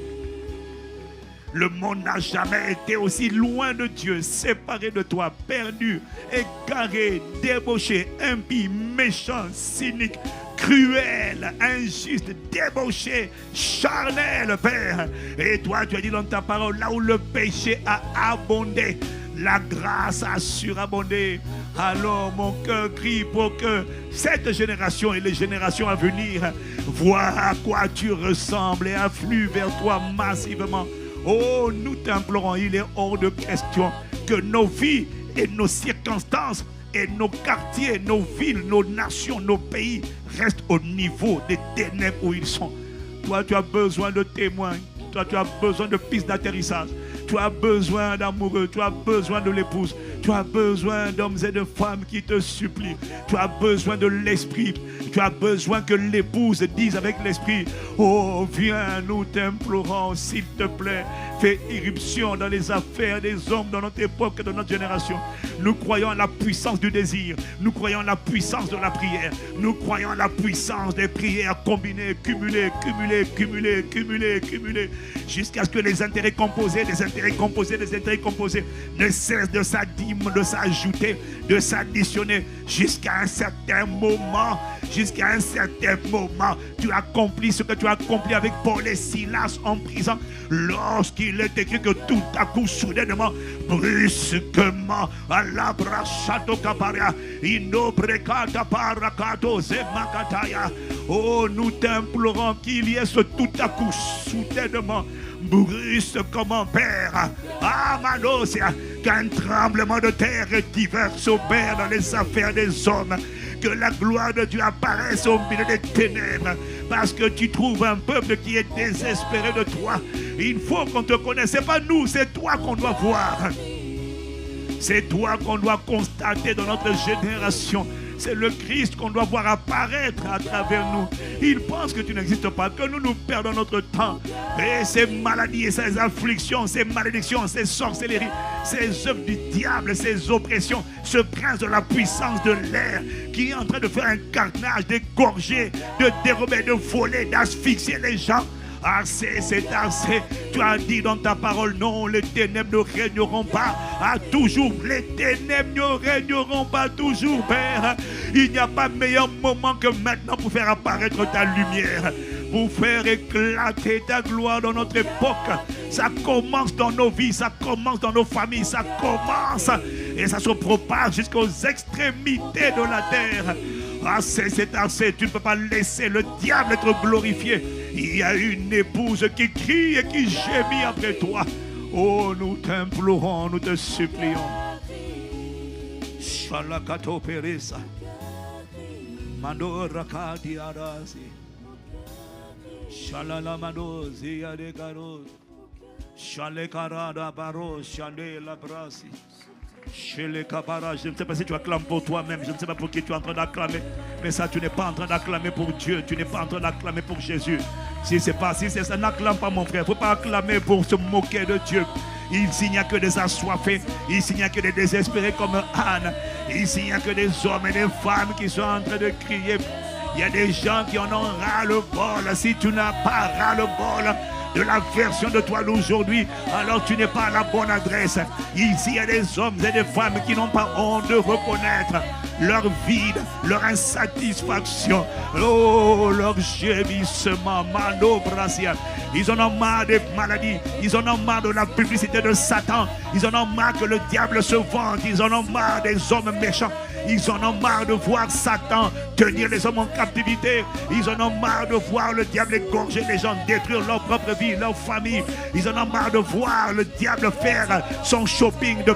Le monde n'a jamais été aussi loin de Dieu, séparé de toi, perdu, égaré, débauché, impie, méchant, cynique, cruel, injuste, débauché, charnel, Père. Et toi, tu as dit dans ta parole, là où le péché a abondé, la grâce a surabondé. Alors mon cœur crie pour que cette génération et les générations à venir voient à quoi tu ressembles et affluent vers toi massivement. Oh, nous t'implorons, il est hors de question que nos vies et nos circonstances et nos quartiers, nos villes, nos nations, nos pays restent au niveau des ténèbres où ils sont. Toi, tu as besoin de témoins. Toi, tu as besoin de pistes d'atterrissage. Tu as besoin d'amoureux. Tu as besoin de l'épouse. Tu as besoin d'hommes et de femmes qui te supplient. Tu as besoin de l'esprit. Tu as besoin que l'épouse dise avec l'esprit: oh, viens, nous t'implorons, s'il te plaît. Fais irruption dans les affaires des hommes, dans notre époque et dans notre génération. Nous croyons à la puissance du désir. Nous croyons à la puissance de la prière. Nous croyons à la puissance des prières combinées, cumulées, jusqu'à ce que les intérêts composés ne cessent de s'ajouter, de s'additionner jusqu'à un certain moment. Jusqu'à un certain moment, tu accomplis ce que tu as accompli avec Paul et Silas en prison. Lorsqu'il est écrit que tout à coup, soudainement, brusquement, à la brachato caparia, inobrecata parakato zemakataya. Oh, nous t'implorons qu'il y ait ce tout à coup, soudainement, brusquement, Père. Ah, Manosia, qu'un tremblement de terre diverse opère dans les affaires des hommes. Que la gloire de Dieu apparaisse au milieu des ténèbres. Parce que tu trouves un peuple qui est désespéré de toi. Il faut qu'on te connaisse. Ce n'est pas nous, c'est toi qu'on doit voir. C'est toi qu'on doit constater dans notre génération. C'est le Christ qu'on doit voir apparaître à travers nous. Il pense que tu n'existes pas, que nous perdons notre temps. Et ces maladies et ces afflictions, ces malédictions, ces sorcelleries, ces œuvres du diable, ces oppressions, ce prince de la puissance de l'air qui est en train de faire un carnage, d'égorger, de dérober, de voler, d'asphyxier les gens. Assez, c'est assez. Tu as dit dans ta parole, non, les ténèbres ne régneront pas à toujours. Les ténèbres ne régneront pas toujours, Père. Il n'y a pas meilleur moment que maintenant pour faire apparaître ta lumière, pour faire éclater ta gloire dans notre époque. Ça commence dans nos vies, ça commence dans nos familles, ça commence et ça se propage jusqu'aux extrémités de la terre. Assez, c'est assez. Tu ne peux pas laisser le diable être glorifié. Il y a une épouse qui crie et qui gémit après toi. Oh, nous t'implorons, nous te supplions. Shalakato peresa. Mando rakadi arasi. Shalala mando ziyade garos. Shalekarada baros shale labrasi. Chez les cabarats, je ne sais pas si tu acclames pour toi-même, je ne sais pas pour qui tu es en train d'acclamer, mais ça, tu n'es pas en train d'acclamer pour Dieu, tu n'es pas en train d'acclamer pour Jésus. Si c'est ça, n'acclame pas mon frère, il ne faut pas acclamer pour se moquer de Dieu. Ici, il n'y a que des assoiffés, ici, il n'y a que des désespérés comme Anne, ici, il n'y a que des hommes et des femmes qui sont en train de crier. Il y a des gens qui en ont ras-le-bol. Si tu n'as pas ras-le-bol de la version de toi d'aujourd'hui, alors tu n'es pas à la bonne adresse. Ici, il y a des hommes et des femmes qui n'ont pas honte de reconnaître leur vide, leur insatisfaction, oh, leur gémissement, mano brasia. Ils en ont marre des maladies, ils en ont marre de la publicité de Satan, ils en ont marre que le diable se vante, ils en ont marre des hommes méchants. Ils en ont marre de voir Satan tenir les hommes en captivité. Ils en ont marre de voir le diable égorger les gens, détruire leur propre vie, leur famille. Ils en ont marre de voir le diable faire son shopping de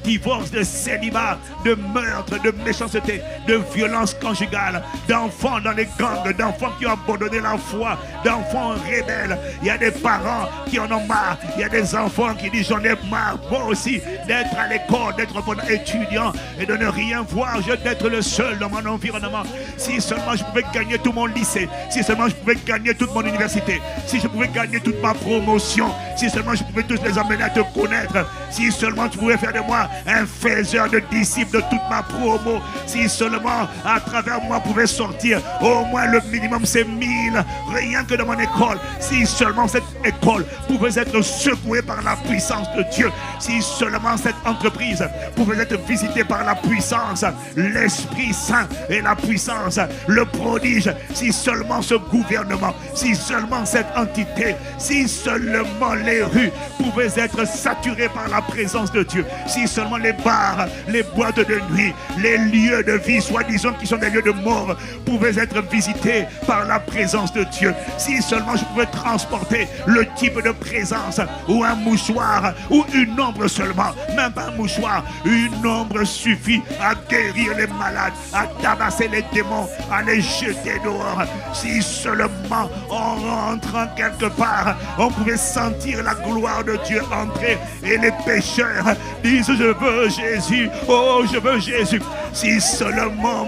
divorce, de célibat, de meurtre, de méchanceté, de violence conjugale, d'enfants dans les gangs, d'enfants qui ont abandonné la foi, d'enfants rebelles. Il y a des parents qui en ont marre. Il y a des enfants qui disent j'en ai marre, moi aussi, d'être à l'école, d'être bon étudiant et de ne rien voir, d'être le seul dans mon environnement. Si seulement je pouvais gagner tout mon lycée, si seulement je pouvais gagner toute mon université, si je pouvais gagner toute ma promotion, si seulement je pouvais tous les amener à te connaître, si seulement tu pouvais faire de moi un faiseur de disciples de toute ma promo, si seulement à travers moi pouvait sortir au moins le minimum c'est 1000, rien que de mon école, si seulement cette école pouvait être secouée par la puissance de Dieu, si seulement cette entreprise pouvait être visitée par la puissance, l'Esprit Saint et la puissance, le prodige, si seulement ce gouvernement, si seulement cette entité, si seulement les rues pouvaient être saturées par la présence de Dieu, si seulement les bars, les boîtes de nuit, les lieux de vie, soi-disant qui sont des lieux de mort, pouvaient être visités par la présence de Dieu. Si seulement je pouvais transporter le type de présence, ou un mouchoir, ou une ombre seulement, même pas un mouchoir, une ombre suffit à guérir les malades, à tabasser les démons, à les jeter dehors. Si seulement en rentrant quelque part, on pouvait sentir la gloire de Dieu entrer et les pécheurs disent je veux Jésus, oh je veux Jésus. Si seulement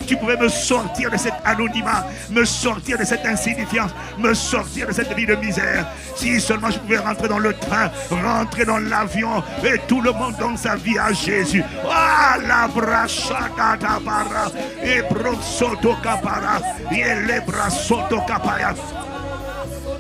tu pouvais me sortir de cet anonymat, me sortir de cette insignifiance, me sortir de cette vie de misère. Si seulement je pouvais rentrer dans le train, rentrer dans l'avion et tout le monde donne sa vie à Jésus. Ah la brachada dabara et brosoto capara et les brasoto capaya.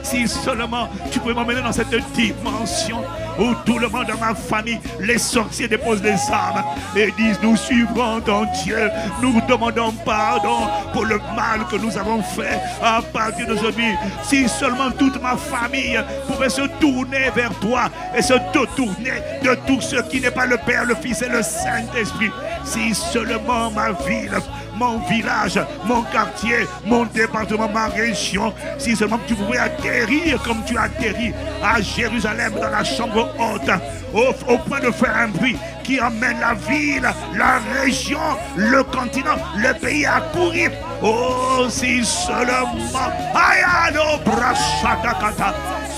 Si seulement tu pouvais m'emmener dans cette dimension où tout le monde dans ma famille, les sorciers déposent des armes et disent nous suivrons ton Dieu, nous demandons pardon pour le mal que nous avons fait à partir d'aujourd'hui. Si seulement toute ma famille pouvait se tourner vers toi et se détourner de tout ce qui n'est pas le Père, le Fils et le Saint-Esprit. Si seulement ma ville, mon village, mon quartier, mon département, ma région, si seulement tu pouvais atterrir comme tu atterris à Jérusalem dans la chambre haute, au point de faire un bruit qui emmène la ville, la région, le continent, le pays à courir. Oh, si seulement,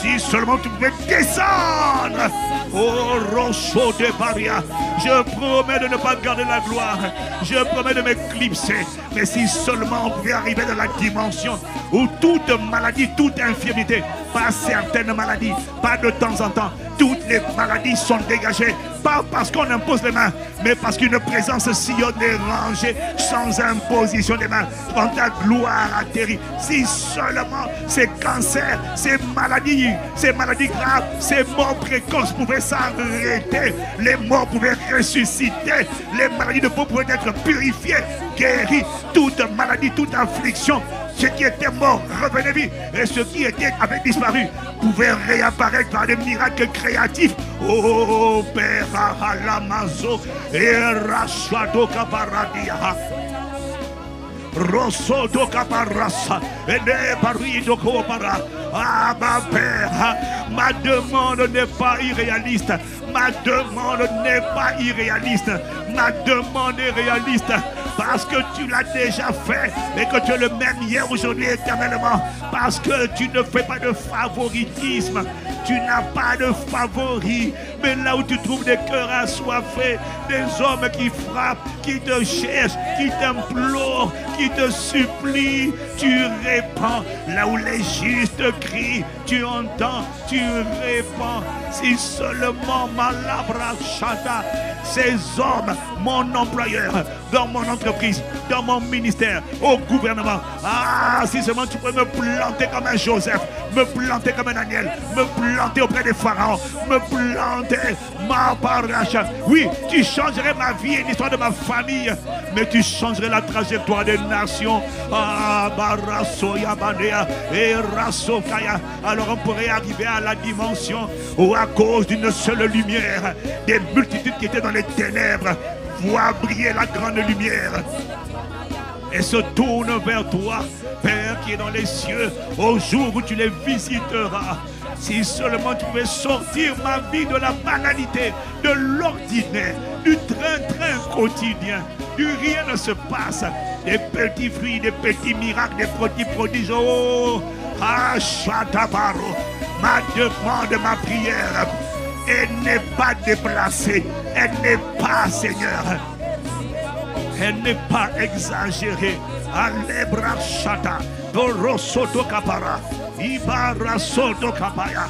si seulement tu pouvais descendre. Oh, Rocho de Baria, je promets de ne pas garder la gloire, je promets de m'éclipser. Mais si seulement on pouvait arriver dans la dimension où toute maladie, toute infirmité, pas certaines maladies, pas de temps en temps, toutes les maladies sont dégagées, pas parce qu'on impose les mains, mais parce qu'une présence sillonne et rangée sans imposition des mains. Quand ta gloire atterrit, si seulement ces cancers, ces maladies graves, ces morts précoces pouvaient s'arrêter, les morts pouvaient ressusciter, les maladies de peau pouvaient être purifiées, guéries, toute maladie, toute affliction. Ce qui était mort revenait vie et ce qui avait disparu pouvait réapparaître par des miracles créatifs. Oh Père Alamazo et Rachado Caparadia Rosso do Caparasa et ne Parido Copara. Ah ma Père, ma demande n'est pas irréaliste. Ma demande n'est pas irréaliste. Ma demande est réaliste. Parce que tu l'as déjà fait et que tu es le même hier, aujourd'hui, éternellement. Parce que tu ne fais pas de favoritisme. Tu n'as pas de favoris. Mais là où tu trouves des cœurs assoiffés, des hommes qui frappent, qui te cherchent, qui t'implorent, qui te supplient, tu répands. Là où les justes crient, tu entends, tu répands. Si seulement Malabra Chata, ces hommes, mon employeur, dans mon entreprise, dans mon ministère, au gouvernement. Ah, si seulement tu pourrais me planter comme un Joseph, me planter comme un Daniel, me planter auprès des pharaons, me planter, ma paracha. Oui, tu changerais ma vie et l'histoire de ma famille, mais tu changerais la trajectoire des nations. Ah, Barasoya Badea et Rasokaya. Alors on pourrait arriver à la dimension où, à cause d'une seule lumière, des multitudes qui étaient dans les ténèbres voient briller la grande lumière et se tournent vers toi, Père qui est dans les cieux, au jour où tu les visiteras. Si seulement tu pouvais sortir ma vie de la banalité, de l'ordinaire, du train-train quotidien, du rien ne se passe, des petits fruits, des petits miracles, des petits prodiges. Oh, Achatabaro, ma demande, ma prière, elle n'est pas déplacée, elle n'est pas, Seigneur, elle n'est pas exagérée. Alebra Shata, Dorosoto Kapara, Ibara Soto Kapaya,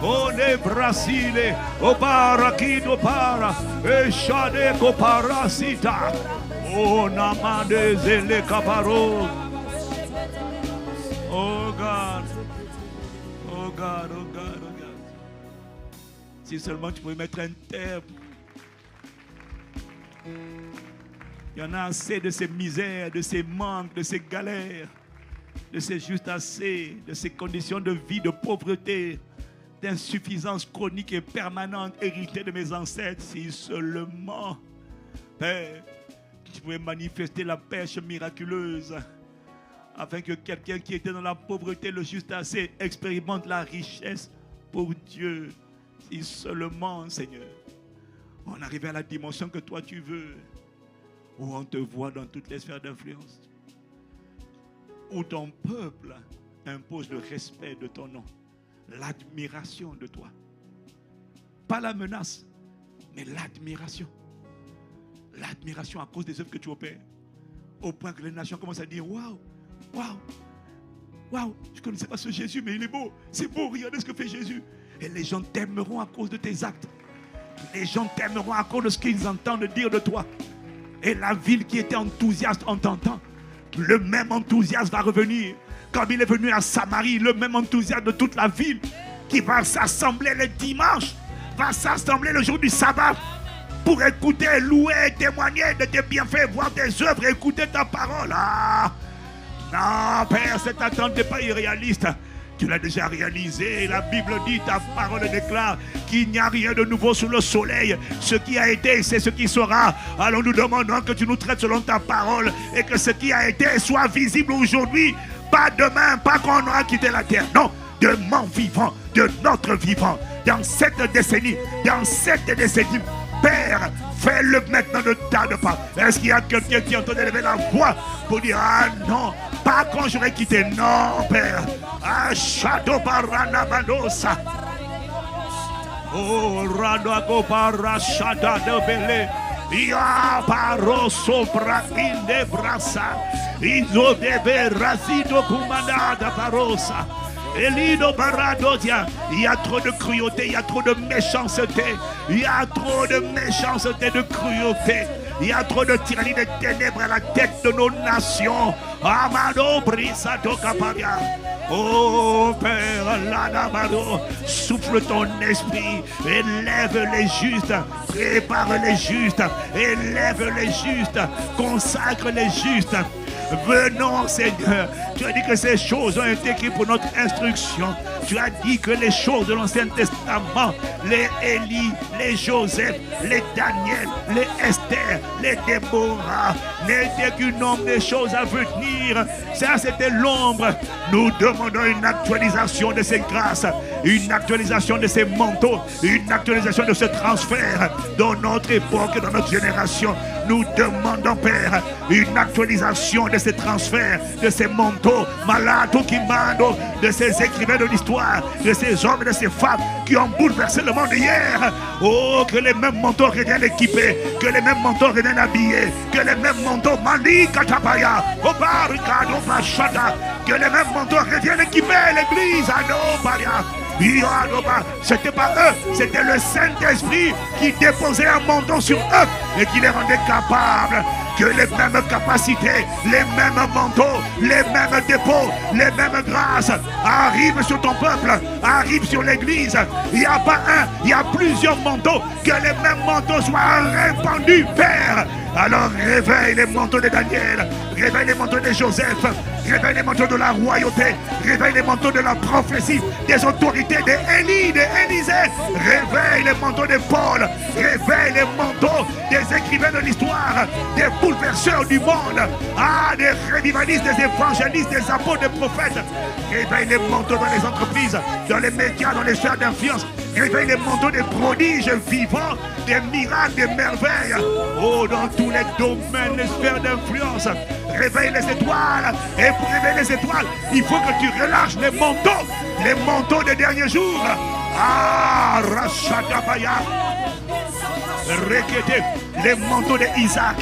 Ole Brasile, Obara Kido Para, Eshade Koparasita, O Namade Zele Kaparo. Oh God, oh God, oh God, oh God. Si seulement tu pouvais mettre un terme. Il y en a assez de ces misères, de ces manques, de ces galères, de ces juste assez, de ces conditions de vie, de pauvreté, d'insuffisance chronique et permanente héritée de mes ancêtres. Si seulement, Père, tu pouvais manifester la pêche miraculeuse afin que quelqu'un qui était dans la pauvreté, le juste assez, expérimente la richesse pour Dieu. Si seulement, Seigneur, on arrivait à la dimension que toi tu veux, où on te voit dans toutes les sphères d'influence, où ton peuple impose le respect de ton nom, l'admiration de toi. Pas la menace, mais l'admiration. L'admiration à cause des œuvres que tu opères. Au point que les nations commencent à dire, waouh, waouh, waouh, je ne connaissais pas ce Jésus, mais il est beau. C'est beau, regardez ce que fait Jésus. Et les gens t'aimeront à cause de tes actes. Les gens t'aimeront à cause de ce qu'ils entendent dire de toi. Et la ville qui était enthousiaste en t'entendant, le même enthousiasme va revenir. Comme il est venu à Samarie, le même enthousiasme de toute la ville qui va s'assembler le dimanche, va s'assembler le jour du sabbat pour écouter, louer, témoigner de tes bienfaits, voir tes œuvres, écouter ta parole. Ah, non, Père, cette attente n'est pas irréaliste. Tu l'as déjà réalisé. La Bible dit, ta parole déclare qu'il n'y a rien de nouveau sous le soleil. Ce qui a été, c'est ce qui sera. Alors nous demandons que tu nous traites selon ta parole et que ce qui a été soit visible aujourd'hui, pas demain, pas quand on aura quitté la terre. Non, de mon vivant, de notre vivant, dans cette décennie, Père, fais-le maintenant de tas de pas. Est-ce qu'il y a quelqu'un qui entend élever la voix pour dire, ah non, pas quand j'aurai quitté, non, Père. Ah, Shadow Barana Badosa. Oh, Radago Barashada de Bele. Ya Baroso Brakinde Brasa. Izo de Berasido Kumanda Barosa. Elido Baradosia, il y a trop de cruauté, il y a trop de méchanceté, il y a trop de méchanceté, de cruauté, il y a trop de tyrannie, de ténèbres à la tête de nos nations. Amado Brisato Kaparia. Oh Père, Lanamado, souffle ton esprit, élève les justes, prépare les justes, élève les justes, consacre les justes. Venons Seigneur, tu as dit que ces choses ont été écrites pour notre instruction. Tu as dit que les choses de l'Ancien Testament, les Élie, les Joseph, les Daniel, les Esther, les Déborah, n'étaient qu'une ombre des choses à venir. Ça c'était l'ombre. Nous demandons une actualisation de ces grâces, une actualisation de ces manteaux, une actualisation de ce transfert dans notre époque et dans notre génération. Nous demandons, Père, une actualisation de ces transferts, de ces manteaux, Malato Kimando, de ces écrivains de l'histoire, de ces hommes et de ces femmes qui ont bouleversé le monde hier. Oh, que les mêmes manteaux reviennent équipés, que les mêmes manteaux reviennent habillés, que les mêmes manteaux Mali Katapaya, Obarikado Bachata, que les mêmes manteaux reviennent équiper l'église à Nobaria. C'était pas eux, c'était le Saint-Esprit qui déposait un manteau sur eux et qui les rendait capables. Que les mêmes capacités, les mêmes manteaux, les mêmes dépôts, les mêmes grâces arrivent sur ton peuple, arrivent sur l'église. Il n'y a pas un, il y a plusieurs manteaux. Que les mêmes manteaux soient répandus, Père. Alors réveille les manteaux de Daniel, réveille les manteaux de Joseph, réveille les manteaux de la royauté, réveille les manteaux de la prophétie, des autorités d'Élie, d'Élisée, réveille les manteaux de Paul, réveille les manteaux des écrivains de l'histoire, des bouleverseurs du monde, des revivalistes, des évangélistes, des apôtres, des prophètes. Réveille les manteaux dans les entreprises, dans les médias, dans les sphères d'influence. Réveille les manteaux des prodiges vivants, des miracles, des merveilles. Oh, dans tous les domaines, les sphères d'influence. Réveille les étoiles. Et pour réveiller les étoiles, il faut que tu relâches les manteaux des derniers jours. Rachadabaya. Les manteaux d'Isaac,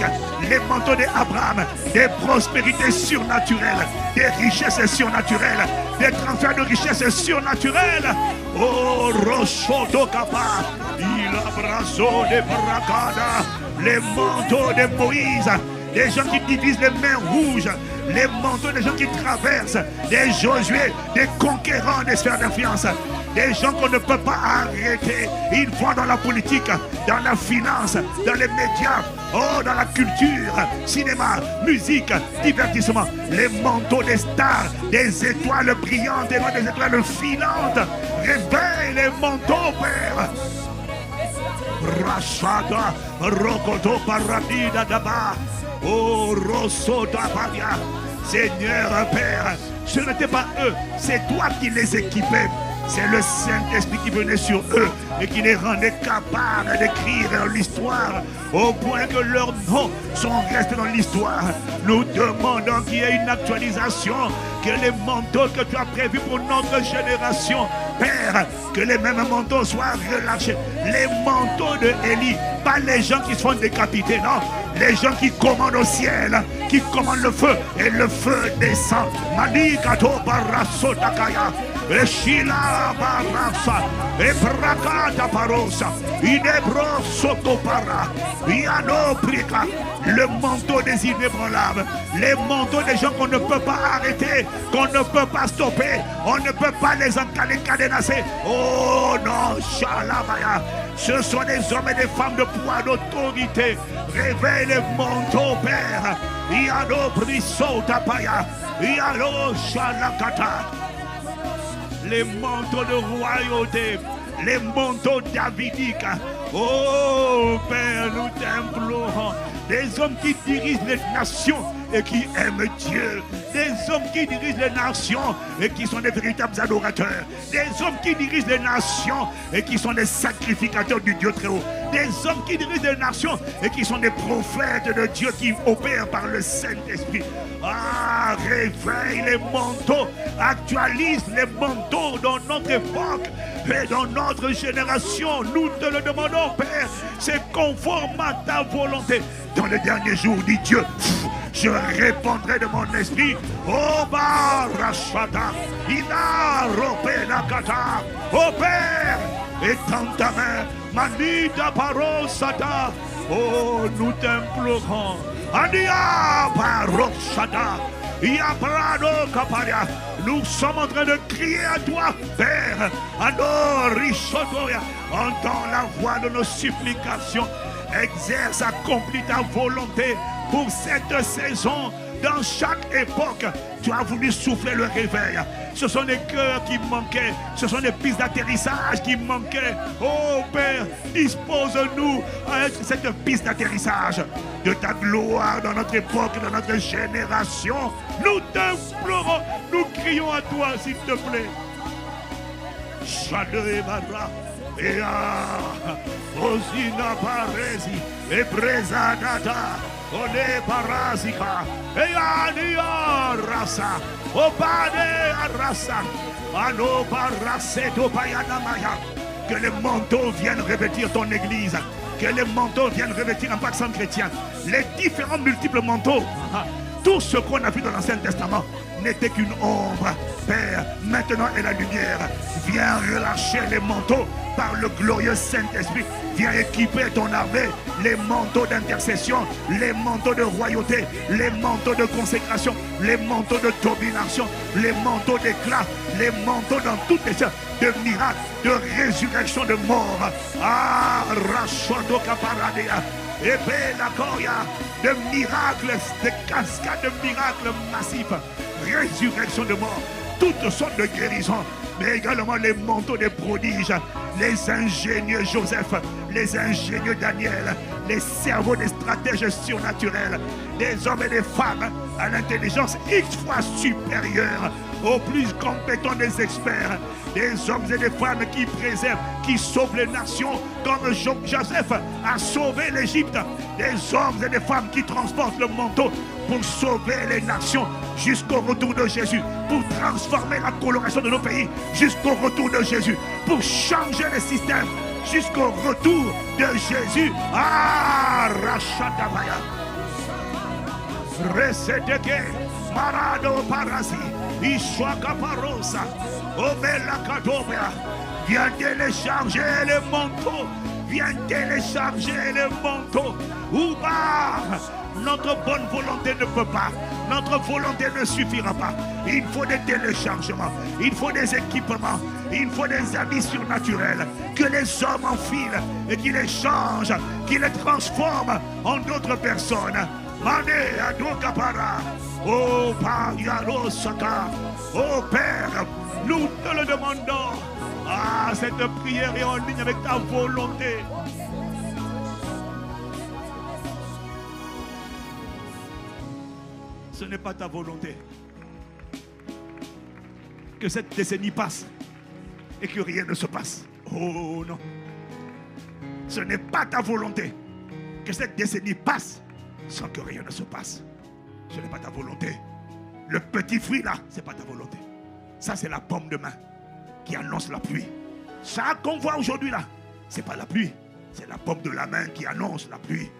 les manteaux d'Abraham, des prospérités surnaturelles, des richesses surnaturelles, des transferts de richesses surnaturelles. Oh, Rochoto Kapa, il abrazo de Barakada, les manteaux de Moïse, des gens qui divisent les mains rouges, les manteaux des gens qui traversent, des Josué, des conquérants des sphères d'influence. Des gens qu'on ne peut pas arrêter. Ils vont dans la politique, dans la finance, dans les médias, dans la culture, cinéma, musique, divertissement. Les manteaux des stars, des étoiles brillantes, des étoiles filantes. Réveille les manteaux, Père. Rachada, Rokoto Paradida Daba. Oh, Rosso Dabadia. Seigneur, Père, ce n'était pas eux, c'est toi qui les équipais. C'est le Saint-Esprit qui venait sur eux et qui les rendait capables d'écrire dans l'histoire au point que leurs noms sont restés dans l'histoire. Nous demandons qu'il y ait une actualisation, que les manteaux que tu as prévus pour notre génération, Père, que les mêmes manteaux soient relâchés. Les manteaux de Élie, pas les gens qui se font décapiter, non. Les gens qui commandent au ciel, qui commandent le feu, et le feu descend. Manikato Barasso Takaya. Et Shila Barasa, et Prakata Parosa, Inebro Sotopara, Yano Prika, le manteau des inébranlables, les manteaux des gens qu'on ne peut pas arrêter, qu'on ne peut pas stopper, on ne peut pas les cadenasser. Oh non, Shalabaya, ce sont des hommes et des femmes de poids, d'autorité. Réveille les manteaux, Père. Yano Briso Tapaya, Yano Shalakata. Les manteaux de royauté, les manteaux davidiques. Oh Père, nous t'implorons. Des hommes qui dirigent les nations et qui aiment Dieu. Des hommes qui dirigent les nations et qui sont des véritables adorateurs. Des hommes qui dirigent les nations et qui sont des sacrificateurs du Dieu très haut. Des hommes qui dirigent les nations et qui sont des prophètes de Dieu qui opèrent par le Saint-Esprit. Réveille les manteaux, actualise les manteaux dans notre époque et dans notre génération. Nous te le demandons, Père. C'est conforme à ta volonté. Dans le dernier jour, dit Dieu, je répandrai de mon esprit. Oh Barashata, Ina Ropenakata. Oh Père, étends ta main, Manida Parosata. Oh, nous t'implorons. Adia Baroshata, Yabrado Kaparia. Nous sommes en train de crier à toi, Père. Adore Rishotoya. Entends la voix de nos supplications. Exerce, accomplis ta volonté pour cette saison. Dans chaque époque, tu as voulu souffler le réveil. Ce sont des cœurs qui manquaient. Ce sont des pistes d'atterrissage qui manquaient. Oh Père, dispose-nous à être cette piste d'atterrissage de ta gloire dans notre époque, dans notre génération. Nous t'implorons, nous crions à toi, s'il te plaît. Shadebara. Et Osina Paresi, et Prezadata, Ode Parasika, et Adia Rasa, Opade Arasa, Ano Paraseto Payanamaya. Que les manteaux viennent revêtir ton église, que les manteaux viennent revêtir un accent chrétien, les différents multiples manteaux, tout ce qu'on a vu dans l'Ancien Testament. n'était qu'une ombre. Père, maintenant est la lumière. Viens relâcher les manteaux par le glorieux Saint-Esprit. Viens équiper ton armée, les manteaux d'intercession, les manteaux de royauté, les manteaux de consécration, les manteaux de domination, les manteaux d'éclat, les manteaux dans toutes les choses de miracles, de résurrection de mort. Ah, Rachodo Caparadea, et la Koya, de miracles, de cascades de miracles massifs, résurrection de mort, toutes sortes de guérisons, mais également les manteaux des prodiges, les ingénieux Joseph, les ingénieux Daniel, les cerveaux des stratèges surnaturels, des hommes et des femmes à l'intelligence X fois supérieure, aux plus compétents des experts, des hommes et des femmes qui préservent, qui sauvent les nations, comme Joseph a sauvé l'Égypte, des hommes et des femmes qui transportent le manteau pour sauver les nations jusqu'au retour de Jésus, pour transformer la coloration de nos pays jusqu'au retour de Jésus, pour changer les systèmes jusqu'au retour de Jésus. Ah, Rachatabaya, Resedeke, Marado Parasi, Ishwaka Parosa, Obela Kadobia. Viens télécharger les manteaux, viens télécharger les manteaux. Ouba, notre bonne volonté ne peut pas, notre volonté ne suffira pas. Il faut des téléchargements, il faut des équipements, il faut des habits surnaturels que les hommes enfilent et qui les changent, qui les transforment en d'autres personnes. Mané Adokapara, oh Payaro Saka, oh Père, nous te le demandons. Ah, cette prière est en ligne avec ta volonté. Ce n'est pas ta volonté que cette décennie passe et que rien ne se passe. Oh non. Ce n'est pas ta volonté que cette décennie passe sans que rien ne se passe. Ce n'est pas ta volonté. Le petit fruit là, ce n'est pas ta volonté. Ça, c'est la paume de main qui annonce la pluie. Ça qu'on voit aujourd'hui là, ce n'est pas la pluie. C'est la paume de la main qui annonce la pluie.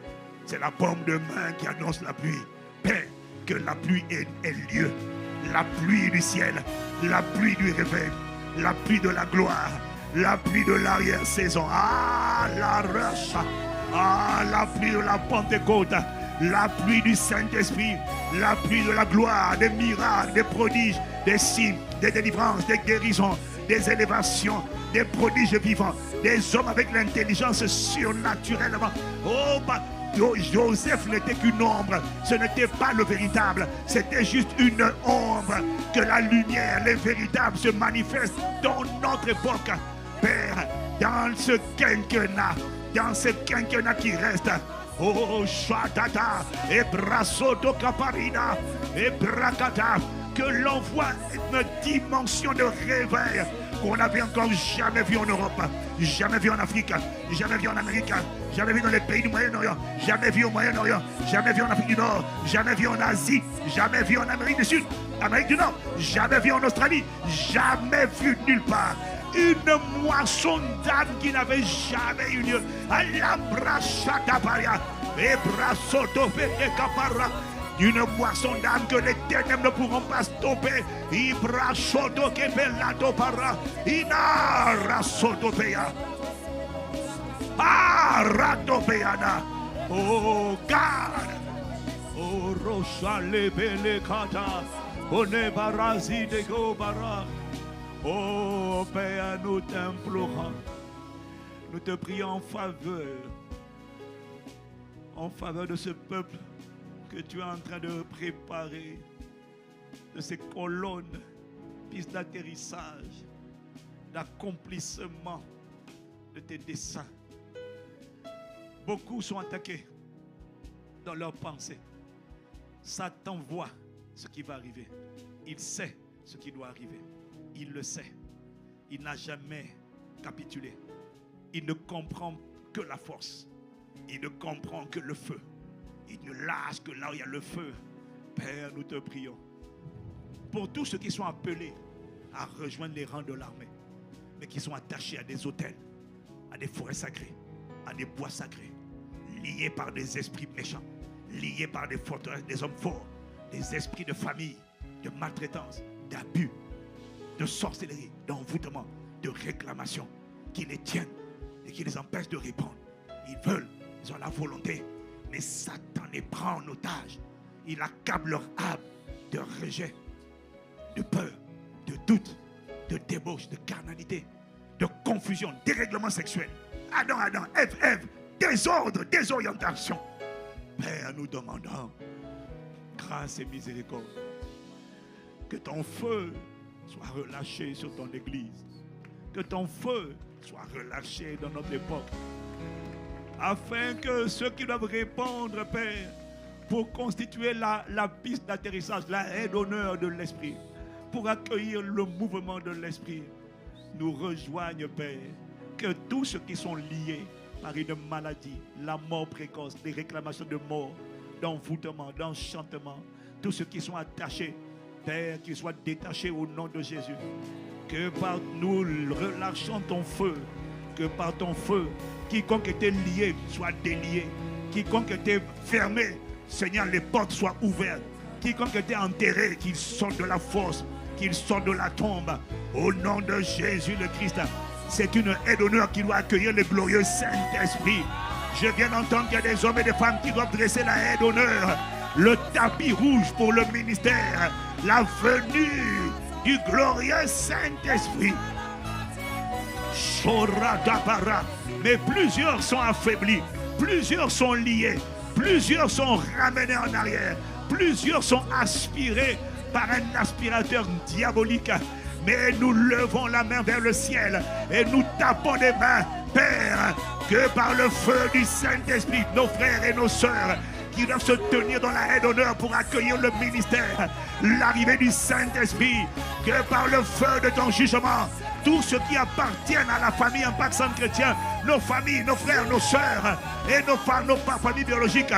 C'est la paume de main qui annonce la pluie. Père, que la pluie ait lieu. La pluie du ciel, la pluie du réveil, la pluie de la gloire, la pluie de l'arrière-saison. Ah, la roche. Ah, la pluie de la Pentecôte, la pluie du Saint-Esprit, la pluie de la gloire, des miracles, des prodiges, des signes, des délivrances, des guérisons, des élévations, des prodiges vivants, des hommes avec l'intelligence surnaturellement. Oh, Joseph n'était qu'une ombre, ce n'était pas le véritable, c'était juste une ombre. Que la lumière, les véritables se manifestent dans notre époque. Père, dans ce quinquennat qui reste. Oh, Shatata, et Brasoto Caparina, et Brakata, que l'on voit une dimension de réveil qu'on n'avait encore jamais vu en Europe, jamais vu en Afrique, jamais vu en Amérique, jamais vu dans les pays du Moyen-Orient, jamais vu au Moyen-Orient, jamais vu en Afrique du Nord, jamais vu en Asie, jamais vu en Amérique du Sud, Amérique du Nord, jamais vu en Australie, jamais vu nulle part. Une moisson d'âme qui n'avait jamais eu lieu. Une moisson d'âme que les ténèbres ne pourront pas stopper. Oh God. Oh Rocha Lebele Kata. One Barazi de Gobara. Oh Père, nous t'implorons, nous te prions en faveur de ce peuple que tu es en train de préparer, de ces colonnes, pistes d'atterrissage, d'accomplissement de tes desseins. Beaucoup sont attaqués dans leurs pensées. Satan voit ce qui va arriver. Il sait ce qui doit arriver. Il le sait. Il n'a jamais capitulé. Il ne comprend que la force. Il ne comprend que le feu. Il ne lâche que là où il y a le feu. Père, nous te prions. Pour tous ceux qui sont appelés à rejoindre les rangs de l'armée, mais qui sont attachés à des autels, à des forêts sacrées, à des bois sacrés, liés par des esprits méchants, liés par des forteresses, des hommes forts, des esprits de famille, de maltraitance, d'abus, de sorcellerie, d'envoûtement, de réclamation qui les tiennent et qui les empêchent de répondre. Ils veulent, ils ont la volonté, mais Satan les prend en otage. Il accable leur âme de rejet, de peur, de doute, de débauche, de carnalité, de confusion, dérèglement sexuel. Adam, Ève, désordre, désorientation. Père, nous demandons grâce et miséricorde. Que ton feu soit relâché sur ton église. Que ton feu soit relâché dans notre époque. Afin que ceux qui doivent répondre, Père, pour constituer la piste d'atterrissage, la haie d'honneur de l'Esprit, pour accueillir le mouvement de l'Esprit, nous rejoignent, Père. Que tous ceux qui sont liés par une maladie, la mort précoce, des réclamations de mort, d'envoûtement, d'enchantement, tous ceux qui sont attachés, Père, qu'ils soient détachés au nom de Jésus. Que par nous relâchons ton feu, que par ton feu, quiconque était lié soit délié, quiconque était fermé, Seigneur, les portes soient ouvertes, quiconque était enterré, qu'il sorte de la fosse, qu'il sorte de la tombe, au nom de Jésus le Christ. C'est une haie d'honneur qui doit accueillir le glorieux Saint-Esprit. Je viens d'entendre qu'il y a des hommes et des femmes qui doivent dresser la haie d'honneur, le tapis rouge pour le ministère, la venue du glorieux Saint-Esprit. Mais plusieurs sont affaiblis, plusieurs sont liés, plusieurs sont ramenés en arrière, plusieurs sont aspirés par un aspirateur diabolique. Mais nous levons la main vers le ciel et nous tapons des mains, Père, que par le feu du Saint-Esprit, nos frères et nos sœurs qui doivent se tenir dans la haie d'honneur pour accueillir le ministère, l'arrivée du Saint-Esprit, que par le feu de ton jugement, tous ceux qui appartiennent à la famille Impact Centre Chrétien, nos familles, nos frères, nos sœurs et nos familles biologiques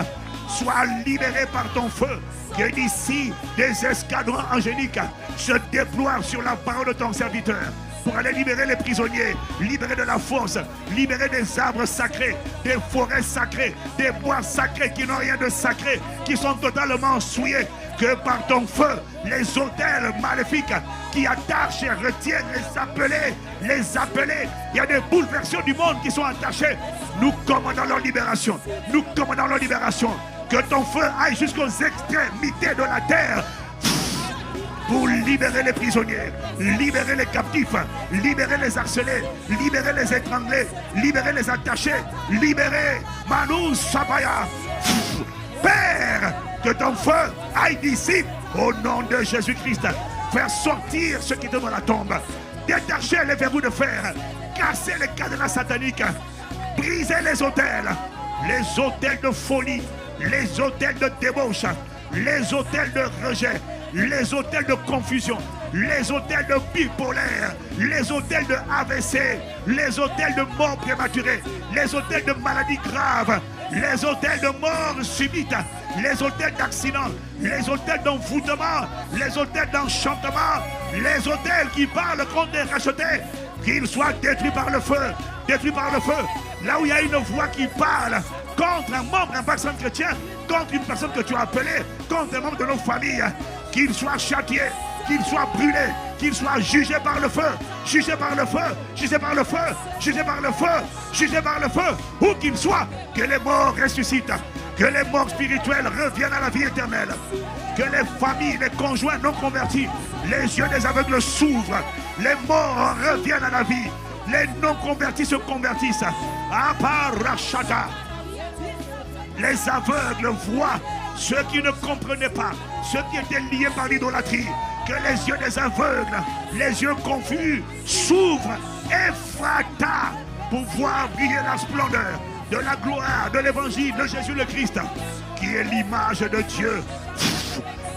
soient libérés par ton feu. Que d'ici des escadrons angéliques se déploient sur la parole de ton serviteur pour aller libérer les prisonniers, libérer de la force, libérer des arbres sacrés, des forêts sacrées, des bois sacrés qui n'ont rien de sacré, qui sont totalement souillés. Que par ton feu, les autels maléfiques qui attachent et retiennent les appelés, il y a des bouleversions du monde qui sont attachés. Nous commandons leur libération. Nous commandons leur libération. Que ton feu aille jusqu'aux extrémités de la terre pour libérer les prisonniers, libérer les captifs, libérer les harcelés, libérer les étranglés, libérer les attachés, libérer Manu Sabaya. Père, que ton feu aille d'ici au nom de Jésus-Christ. Faire sortir ceux qui étaient dans la tombe, détacher les verrous de fer, casser les cadenas sataniques, briser les autels de folie, les autels de débauche, les autels de rejet, les autels de confusion, les autels de bipolaire, les autels de AVC, les autels de mort prématurée, les autels de maladies graves, les autels de mort subite, les autels d'accident, les autels d'envoûtement, les autels d'enchantement, les autels qui parlent contre les rachetés, qu'ils soient détruits par le feu, détruits par le feu. Là où il y a une voix qui parle contre un membre Impact Centre Chrétien, contre une personne que tu as appelée, contre un membre de nos familles, qu'il soit châtié, qu'il soit brûlé, qu'il soit jugé par le feu, jugé par le feu, jugé par le feu, jugé par le feu, jugé par le feu, où qu'il soit, que les morts ressuscitent, que les morts spirituels reviennent à la vie éternelle, que les familles, les conjoints non convertis, les yeux des aveugles s'ouvrent, les morts reviennent à la vie, les non convertis se convertissent. Aparachata. Les aveugles voient, ceux qui ne comprenaient pas, ceux qui étaient liés par l'idolâtrie, que les yeux des aveugles, les yeux confus s'ouvrent, Ephrata, pour voir briller la splendeur de la gloire de l'évangile de Jésus le Christ, qui est l'image de Dieu.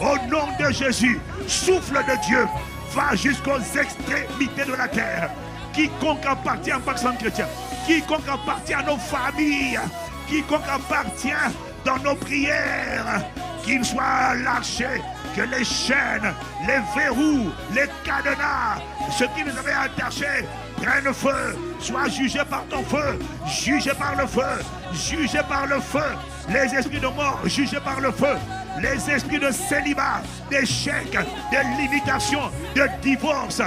Au nom de Jésus, souffle de Dieu va jusqu'aux extrémités de la terre. Quiconque appartient à Impact Centre Chrétien, quiconque appartient à nos familles, quiconque appartient dans nos prières, qu'il soit lâché, que les chaînes, les verrous, les cadenas, ce qui nous avait attachés, prennent feu, soient jugés par ton feu, jugés par le feu, jugés par le feu, les esprits de mort, jugés par le feu, les esprits de célibat, d'échec, de limitation, de divorce,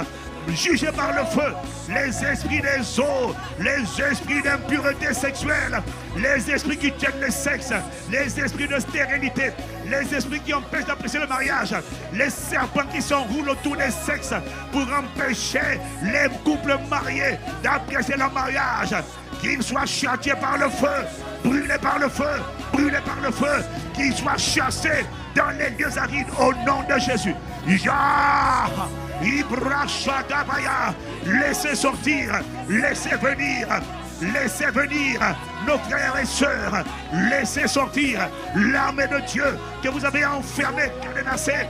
jugés par le feu, les esprits des eaux, les esprits d'impureté sexuelle, les esprits qui tiennent le sexe, les esprits de stérilité, les esprits qui empêchent d'apprécier le mariage, les serpents qui s'enroulent autour des sexes pour empêcher les couples mariés d'apprécier le mariage, qu'ils soient châtiés par le feu, brûlés par le feu, brûlés par le feu, qu'ils soient chassés dans les lieux arides au nom de Jésus. Ya Ibrachadabaya, laissez sortir, laissez venir nos frères et sœurs, laissez sortir l'armée de Dieu que vous avez enfermée, cadenassée,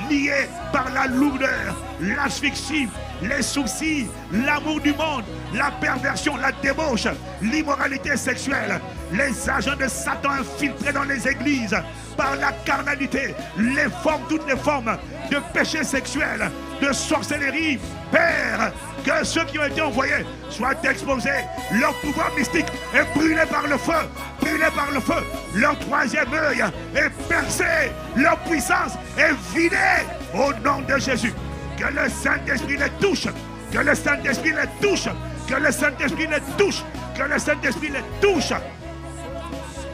liée par la lourdeur, l'asphyxie, les soucis, l'amour du monde, la perversion, la débauche, l'immoralité sexuelle, les agents de Satan infiltrés dans les églises par la carnalité, toutes les formes de péché sexuel, de sorcellerie. Père, que ceux qui ont été envoyés soient exposés, leur pouvoir mystique est brûlé par le feu, brûlé par le feu, leur troisième œil est percé, leur puissance est vidée au nom de Jésus. Que le Saint-Esprit les touche, que le Saint-Esprit les touche, que le Saint-Esprit les touche, que le Saint-Esprit les touche.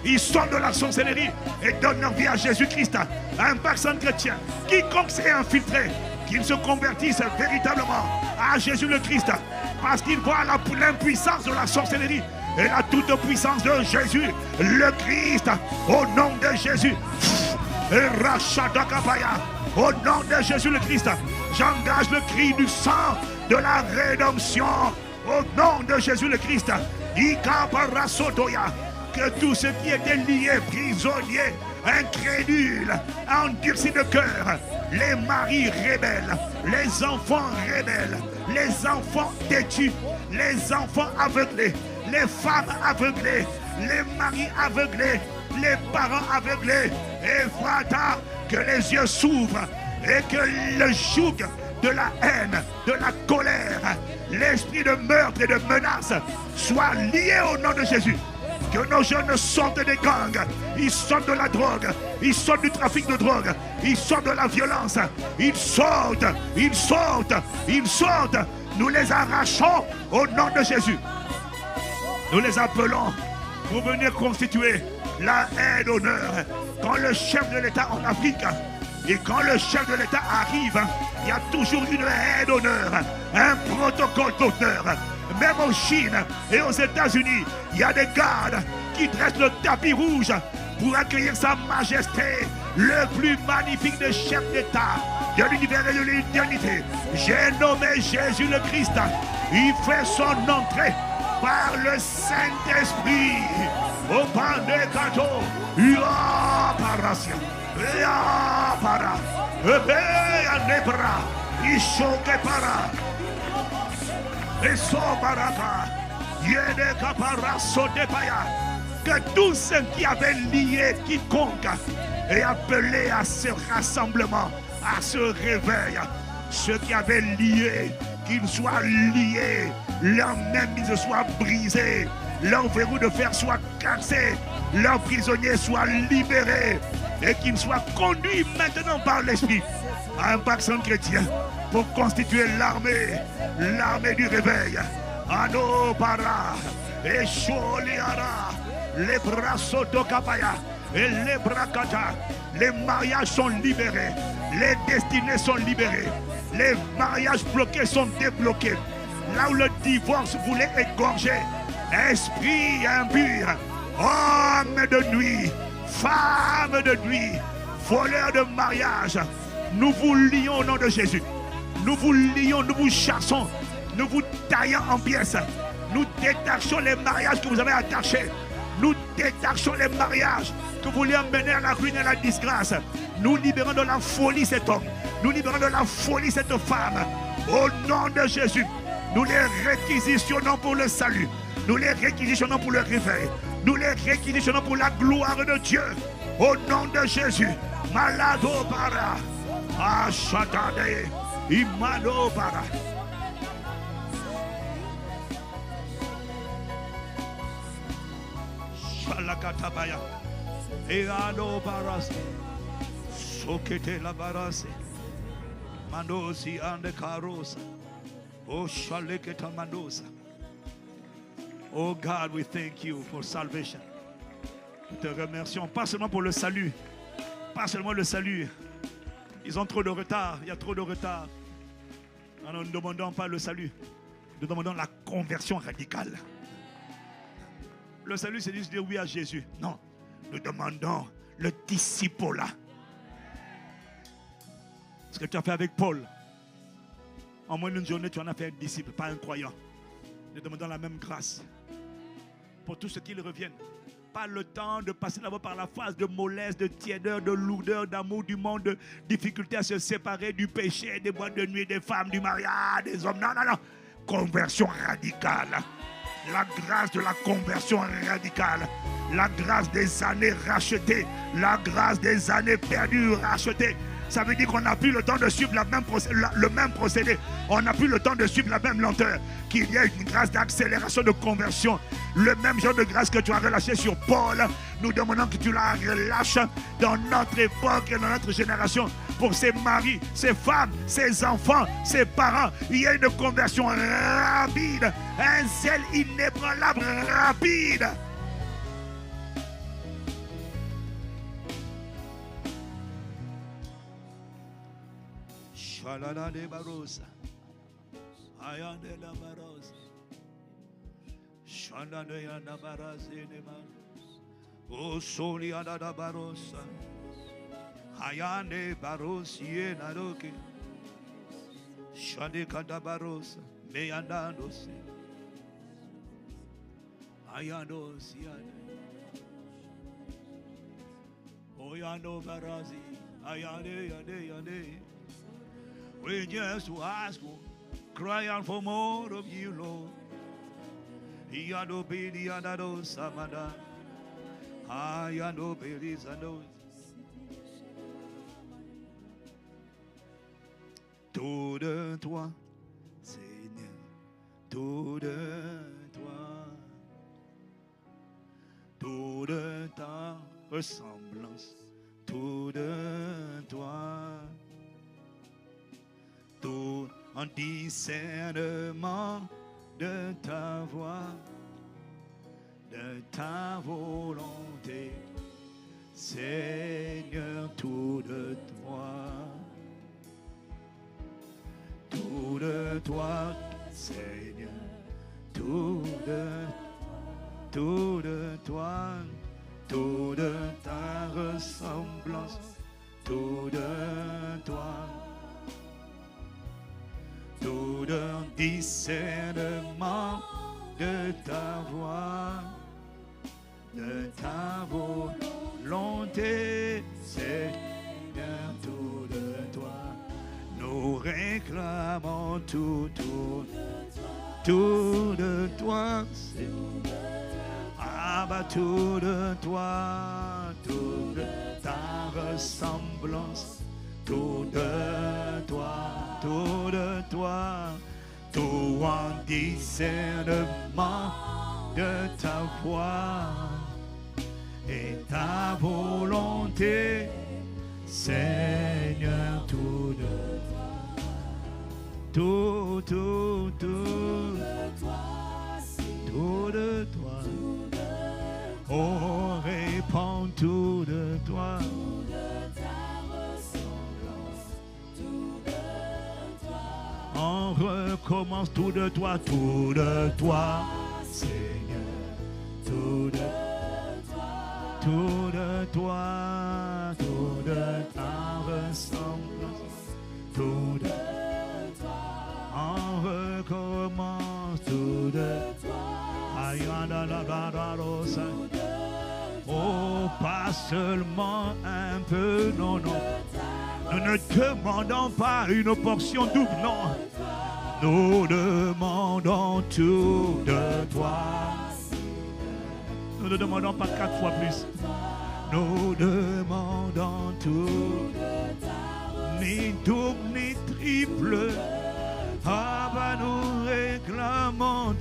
Ils sortent de la sorcellerie et donnent leur vie à Jésus-Christ, un personne chrétien. Quiconque s'est infiltré, qu'il se convertisse véritablement à Jésus le Christ, parce qu'il voit l'impuissance de la sorcellerie et la toute puissance de Jésus le Christ. Au nom de Jésus, au nom de Jésus le Christ, j'engage le cri du sang de la rédemption. Au nom de Jésus le Christ, que tous ceux qui étaient liés, prisonniers, incrédules, endurcis de cœur, les maris rebelles, les enfants rebelles, les enfants têtus, les enfants aveuglés, les femmes aveuglées, les maris aveuglés, les parents aveuglés, et voilà que les yeux s'ouvrent et que le joug de la haine, de la colère, l'esprit de meurtre et de menace soit lié au nom de Jésus. Que nos jeunes sortent des gangs, ils sortent de la drogue, ils sortent du trafic de drogue, ils sortent de la violence, ils sortent, ils sortent, ils sortent. Nous les arrachons au nom de Jésus. Nous les appelons pour venir constituer la haie d'honneur. Quand le chef de l'État en Afrique et quand le chef de l'État arrive, il y a toujours une haie d'honneur, un protocole d'honneur. Même en Chine et aux États-Unis, il y a des gardes qui dressent le tapis rouge pour accueillir sa majesté, le plus magnifique des chefs d'État de l'univers et de l'éternité. J'ai nommé Jésus le Christ. Il fait son entrée par le Saint-Esprit. Au pan des gâteaux, ya parasia, ya para, ya nebra, ishoke para. Et son baraka, que tous ceux qui avaient lié quiconque et appelé à ce rassemblement, à ce réveil, ceux qui avaient lié, qu'ils soient liés, leur mainmise soit brisée, leur verrou de fer soit cassé, leurs prisonniers soient libérés et qu'ils soient conduits maintenant par l'Esprit à un pacte chrétien pour constituer l'armée du réveil. Ano para, et Sholiara, les bras sotokapaya, et les brakata. Les mariages sont libérés, les destinées sont libérées, les mariages bloqués sont débloqués. Là où le divorce voulait égorger, esprit impur, homme de nuit, femme de nuit, voleur de mariage, nous vous lions au nom de Jésus. Nous vous lions, nous vous chassons, nous vous taillons en pièces. Nous détachons les mariages que vous avez attachés. Nous détachons les mariages que vous voulez emmener à la ruine et à la disgrâce. Nous libérons de la folie cet homme. Nous libérons de la folie cette femme. Au nom de Jésus, nous les réquisitionnons pour le salut. Nous les réquisitionnons pour le réveil. Nous les réquisitionnons pour la gloire de Dieu. Au nom de Jésus. Malado para. Achatade. Imano para. Shalakatabaya. Eano paras. Sokete la barase. Mandosi ande carosa. Oh shaleketa mandosa. Oh God, we thank you for salvation. Nous te remercions, pas seulement pour le salut, pas seulement le salut. Ils ont trop de retard, il y a trop de retard. Non, nous ne demandons pas le salut, nous demandons la conversion radicale. Le salut, c'est juste dire oui à Jésus. Non, nous demandons le disciple-là. Ce que tu as fait avec Paul, en moins d'une journée, tu en as fait un disciple, pas un croyant. Nous demandons la même grâce pour tous ceux qui reviennent. Pas le temps de passer d'abord par la phase de mollesse, de tiédeur, de lourdeur, d'amour du monde, de difficulté à se séparer du péché, des boîtes de nuit, des femmes, du mariage, des hommes. Non, non, non. Conversion radicale. La grâce de la conversion radicale. La grâce des années rachetées. La grâce des années perdues rachetées. Ça veut dire qu'on n'a plus le temps de suivre le même procédé. On n'a plus le temps de suivre la même lenteur. Qu'il y ait une grâce d'accélération de conversion. Le même genre de grâce que tu as relâché sur Paul. Nous demandons que tu la relâches dans notre époque et dans notre génération. Pour ses maris, ses femmes, ses enfants, ses parents. Il y a une conversion rapide. Un zèle inébranlable rapide. Shalala de barosa, ayande la barosa, shalala de yanda barosa de barosa, o soli anda da barosa, ayande barosa ye naroke, shande kanda barosa, me andando se, ayando siane, oyando barazi, ayande yande yande. We just ask, cry out for more of you, Lord. Yado bidi yado samada, ayado bidi zando. Tout de toi, Seigneur, tout de toi, tout de ta ressemblance, tout de toi. Tout en discernement de ta voix, de ta volonté, Seigneur, tout de toi, Seigneur, tout de toi, tout de ta ressemblance, tout de toi. Tout un discernement de ta voix, de ta volonté, Seigneur, tout de toi. Nous réclamons tout de toi, ah bah tout de toi, tout de ta ressemblance. Tout de toi, tout en discernement de ta voix et ta volonté, Seigneur, tout de toi, tout de toi, oh répand tout de toi. On recommence tout de toi, Seigneur, tout de toi, tout de ta ressemblance, tout de toi. On recommence tout de toi, ayanda la bararosa. Oh, pas seulement un peu, non, non. Nous ne demandons pas une portion double, non. Nous demandons tout de toi. Nous ne demandons pas 4 fois plus. Nous demandons tout, ni double ni triple. Ah bah nous réclamons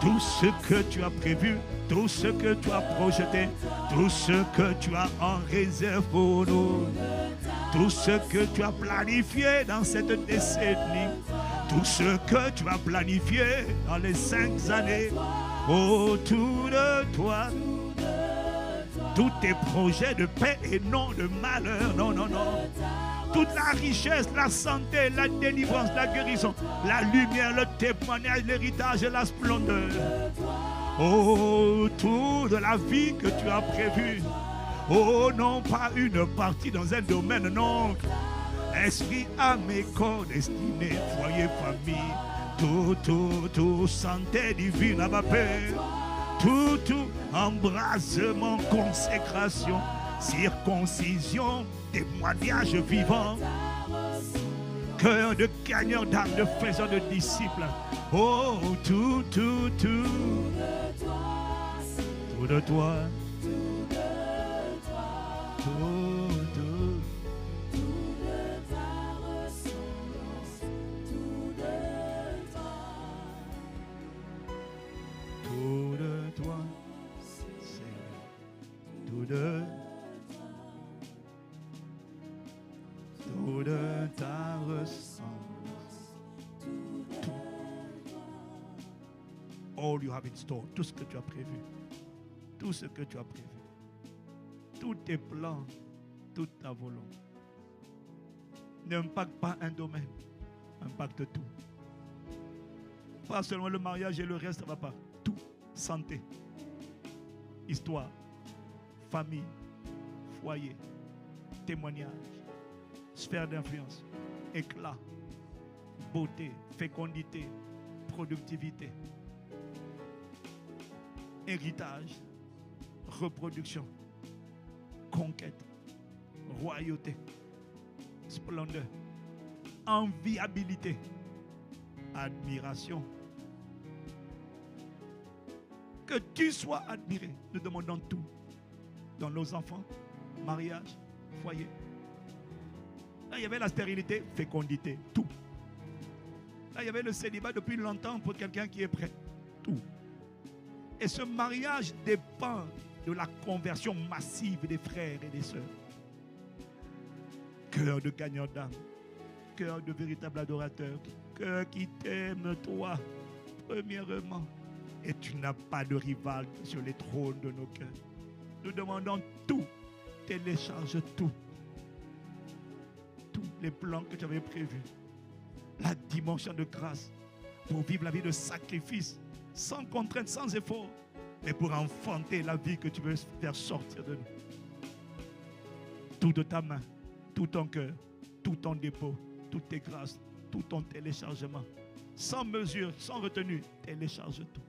tout ce que tu as prévu tout ce que tu as projeté, tout ce que tu as en réserve pour nous, tout ce que tu as planifié dans cette décennie, tout ce que tu as planifié dans les 5 années autour de toi, tous tes projets de paix et non de malheur, non, non, non. Toute la richesse, la santé, la délivrance, la guérison, la lumière, le témoignage, l'héritage et la splendeur. Autour de la vie que tu as prévue. Oh, non, pas une partie dans un domaine, non. Esprit, âme et corps destiné, foyer, famille, tout, santé divine à ma paix. Tout, embrasement, consécration, circoncision, témoignage vivant, cœur de gagnant d'âme, de faiseur de disciples. Oh, tout de toi, tout de ta ressemblance, tout. All you have in store, tout ce que tu as prévu, tout ce que tu as prévu, tous tes plans, toute ta volonté. N'impacte pas un domaine, impacte tout. Pas seulement le mariage et le reste, ça ne va pas. Tout, santé, histoire, famille, foyer, témoignage, sphère d'influence, éclat, beauté, fécondité, productivité, héritage, reproduction, conquête, royauté, splendeur, enviabilité, admiration. Que tu sois admiré, nous demandons tout. Dans nos enfants, mariage, foyer. Là, il y avait la stérilité, fécondité, tout. Là, il y avait le célibat depuis longtemps pour quelqu'un qui est prêt, tout. Et ce mariage dépend de la conversion massive des frères et des sœurs. Cœur de gagnant d'âme, cœur de véritable adorateur, cœur qui t'aime toi, premièrement. Et tu n'as pas de rival sur les trônes de nos cœurs. Nous demandons tout, télécharge tout. Tous les plans que tu avais prévus. La dimension de grâce pour vivre la vie de sacrifice, sans contrainte, sans effort, mais pour enfanter la vie que tu veux faire sortir de nous. Tout de ta main, tout ton cœur, tout ton dépôt, toutes tes grâces, tout ton téléchargement. Sans mesure, sans retenue, télécharge tout.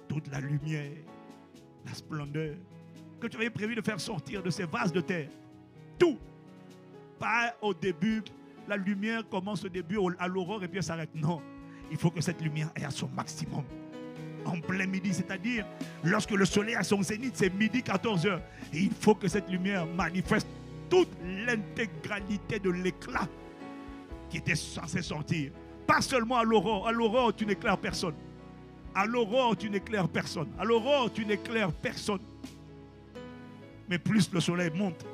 Toute la lumière, la splendeur que tu avais prévu de faire sortir de ces vases de terre. Tout. Pas au début, la lumière commence au début à l'aurore et puis elle s'arrête. Non, il faut que cette lumière ait à son maximum. En plein midi, c'est-à-dire lorsque le soleil a son zénith, c'est midi 14h. Et il faut que cette lumière manifeste toute l'intégralité de l'éclat qui était censé sortir. Pas seulement à l'aurore. À l'aurore, tu n'éclaires personne. À l'aurore, tu n'éclaires personne. À l'aurore, tu n'éclaires personne. Mais plus le soleil monte,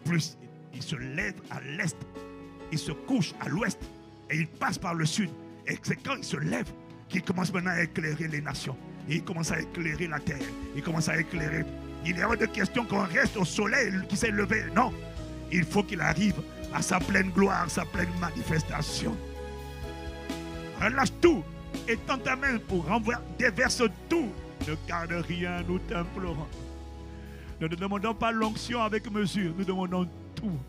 plus il se lève à l'est, il se couche à l'ouest et il passe par le sud. Et c'est quand il se lève qu'il commence maintenant à éclairer les nations. Et il commence à éclairer la terre. Il commence à éclairer. Il est hors de question qu'on reste au soleil qui s'est levé. Non, il faut qu'il arrive à sa pleine gloire, sa pleine manifestation. Relâche tout. Et tends ta main pour renvoyer, déverse tout. Ne garde rien, nous t'implorons. Nous ne demandons pas l'onction avec mesure, nous demandons tout.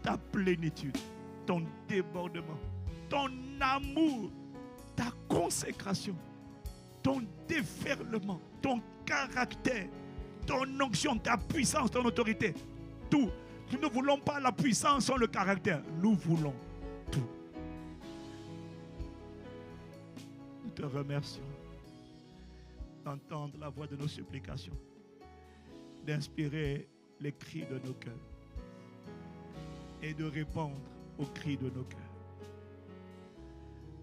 Ta plénitude, ton débordement, ton amour, ta consécration, ton déferlement, ton caractère, ton onction, ta puissance, ton autorité. Tout. Nous ne voulons pas la puissance sans le caractère. Nous voulons tout. Nous te remercions d'entendre la voix de nos supplications, d'inspirer les cris de nos cœurs et de répondre aux cris de nos cœurs.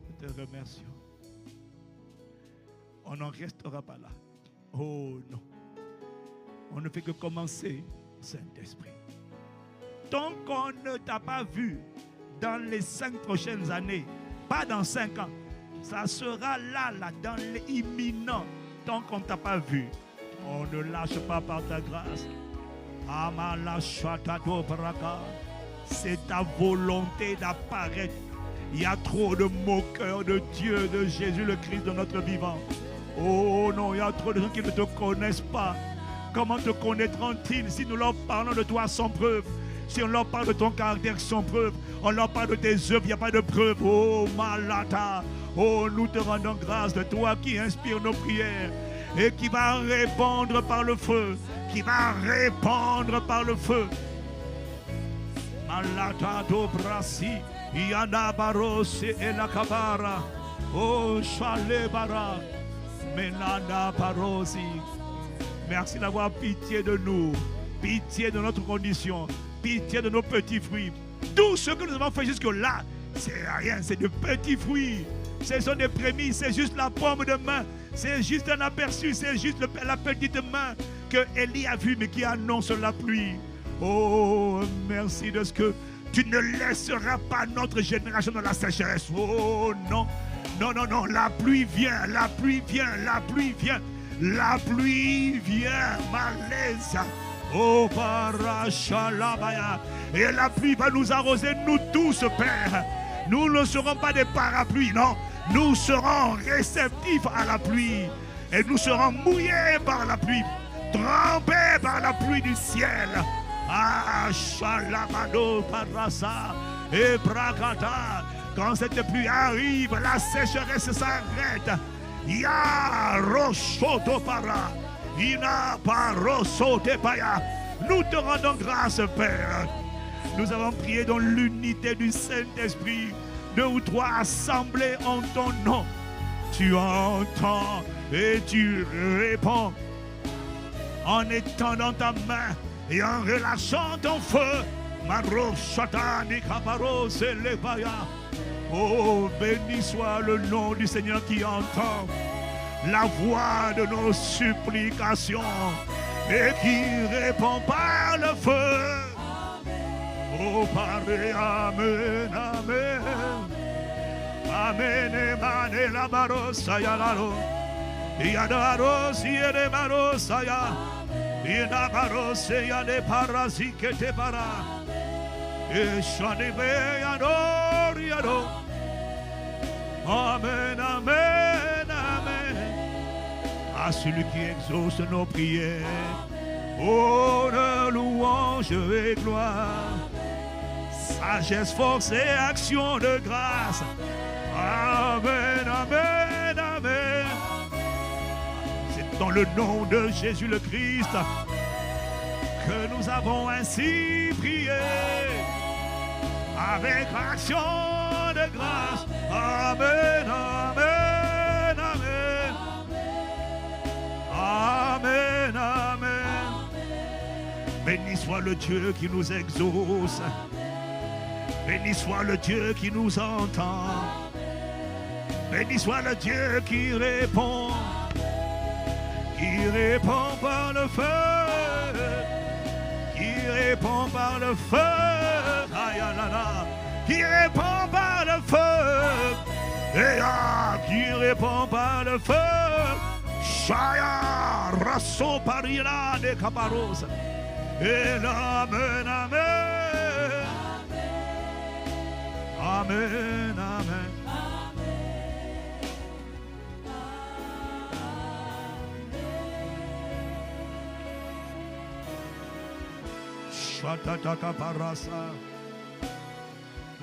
Nous te remercions. On n'en restera pas là. Oh non. On ne fait que commencer, Saint-Esprit. Tant qu'on ne t'a pas vu dans les 5 prochaines années, pas dans 5 ans, ça sera là, dans l'imminent. Tant qu'on ne t'a pas vu, on ne lâche pas par ta grâce. C'est ta volonté d'apparaître. Il y a trop de moqueurs de Dieu, de Jésus le Christ, de notre vivant. Oh non, il y a trop de gens qui ne te connaissent pas. Comment te connaîtront-ils si nous leur parlons de toi sans preuve? Si on leur parle de ton caractère sans preuve, on leur parle de tes œuvres, il n'y a pas de preuve. Oh Malata, oh nous te rendons grâce de toi qui inspire nos prières et qui va répondre par le feu, qui va répondre par le feu. Malata do brasi, yana baros et la kabara, oh chale bara, menanda barosi. Merci d'avoir pitié de nous, pitié de notre condition, pitié de nos petits fruits. Tout ce que nous avons fait jusque-là, c'est rien, c'est de petits fruits. Ce sont des prémices, c'est juste la paume de main, c'est juste un aperçu, c'est juste la petite main que Élie a vue mais qui annonce la pluie. Oh, merci de ce que tu ne laisseras pas notre génération dans la sécheresse. Oh non, non, non, non, la pluie vient, la pluie vient, la pluie vient. La pluie vient, malaise. Oh, parachalabaya. Et la pluie va nous arroser, nous tous, Père. Nous ne serons pas des parapluies, non. Nous serons réceptifs à la pluie. Et nous serons mouillés par la pluie, trempés par la pluie du ciel. Ah, Shalabado, Parasa, et Brakata. Quand cette pluie arrive, la sécheresse s'arrête. Ya Rosoto para, Ina Parosote paya. Nous te rendons grâce, Père. Nous avons prié dans l'unité du Saint-Esprit. 2 ou 3 assemblés en ton nom. Tu entends et tu réponds en étendant ta main et en relâchant ton feu. Maro Shatani Kabaro Selebaya. Oh, béni soit le nom du Seigneur qui entend la voix de nos supplications et qui répond par le feu. Oh, Père, Amen, Amen. Amen, Amen, la barosaya lalo. Yadaro, siere barosaya. Ina barosaya de parasike te para. Et chanebe yador yador. Amen, Amen, Amen. À celui qui exauce nos prières, honneur, louange et gloire, sagesse, force et action de grâce. Amen, Amen, Amen. C'est dans le nom de Jésus le Christ que nous avons ainsi prié, avec action de grâce. Amen, Amen, Amen. Amen, Amen. Béni soit le Dieu qui nous exauce. Béni soit le Dieu qui nous entend. Béni soit le Dieu qui répond par le feu, qui répond par le feu, qui répond par le feu, et qui répond par le feu. Shaya rasso parira de caparos. Et amen, amen. Amen, amen. Shatata parasa.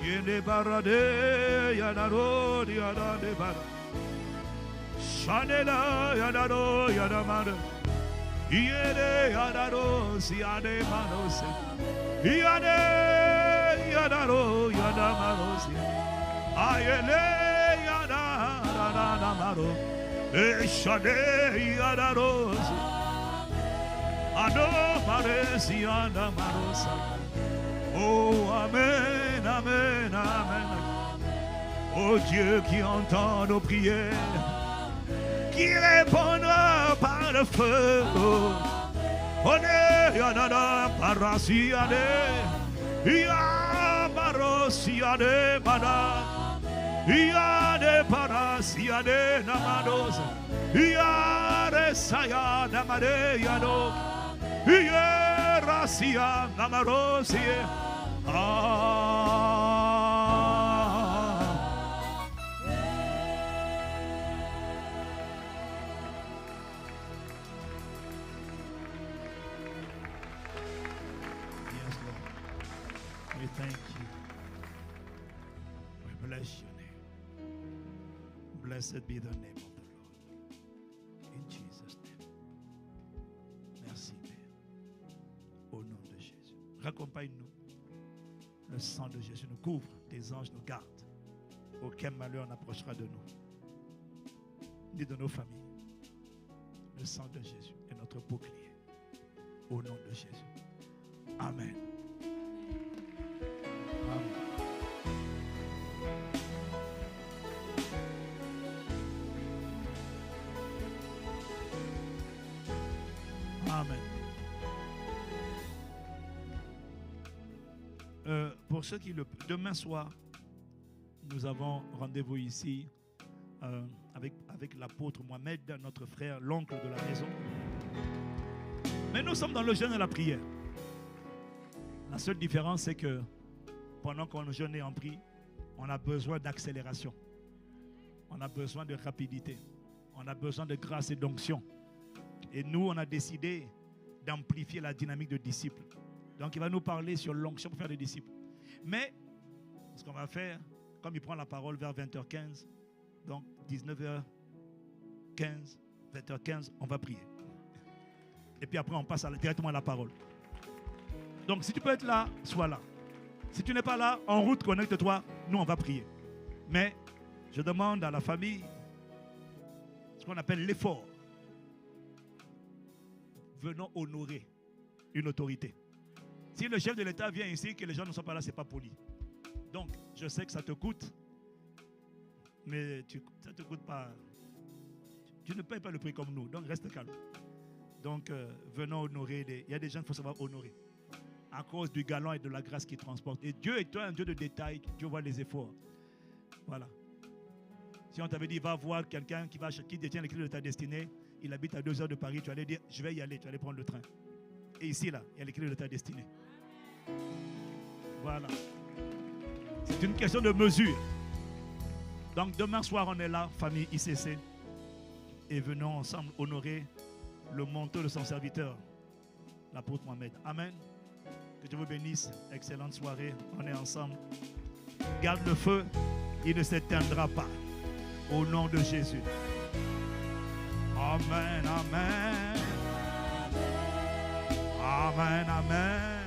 Yende barade yanaro yada bar. Shanela yadaro yadamar. Yede yadaro siade manos. Yade yadaro yadamaros. Ayele yada maro. Shade yadaros. Ado maresi yadamarosa. Oh, amen, amen, amen. Oh Dieu qui entend nos prières, qui répondra par a le feu. One yanana parasiane. Ya barosiane mana. Ya de parasiane namados. Ya resaya namade yano. Ya rasia namarosie. Yes, Lord. We thank you. We bless your name. Blessed be the name of the Lord. In Jesus' name. Merci, Père. Au nom de Jésus. Raccompagne-nous. Le sang de Jésus nous couvre, tes anges nous gardent. Aucun malheur n'approchera de nous, ni de nos familles. Le sang de Jésus est notre bouclier. Au nom de Jésus. Amen. Amen. Amen. Pour ceux qui demain soir, nous avons rendez-vous ici avec l'apôtre Mohamed, notre frère, l'oncle de la maison. Mais nous sommes dans le jeûne et la prière. La seule différence, c'est que pendant qu'on jeûne et on prie, on a besoin d'accélération. On a besoin de rapidité. On a besoin de grâce et d'onction. Et nous, on a décidé d'amplifier la dynamique de disciples. Donc, il va nous parler sur l'onction pour faire des disciples. Mais, ce qu'on va faire, comme il prend la parole vers 20h15, donc 19h15, 20h15, on va prier. Et puis après, on passe directement à la parole. Donc, si tu peux être là, sois là. Si tu n'es pas là, en route, connecte-toi. Nous, on va prier. Mais, je demande à la famille ce qu'on appelle l'effort. Venons honorer une autorité. Si le chef de l'État vient ici, que les gens ne soient pas là, ce n'est pas poli. Donc, je sais que ça te coûte, mais ça ne te coûte pas. Tu ne payes pas le prix comme nous, donc reste calme. Donc, venons honorer. Il y a des gens qu'il faut savoir honorer. À cause du galon et de la grâce qui transporte. Et Dieu est un Dieu de détails. Dieu voit les efforts. Voilà. Si on t'avait dit, va voir quelqu'un qui détient les clés de ta destinée, il habite à 2 heures de Paris, tu allais dire, je vais y aller, tu allais prendre le train. Et ici, là, il y a les clés de ta destinée. Voilà. C'est une question de mesure. Donc, demain soir, on est là, famille ICC, et venons ensemble honorer le manteau de son serviteur, l'apôtre Mohamed. Amen. Que Dieu vous bénisse. Excellente soirée. On est ensemble. Garde le feu. Il ne s'éteindra pas. Au nom de Jésus. Amen, amen. Amen, amen.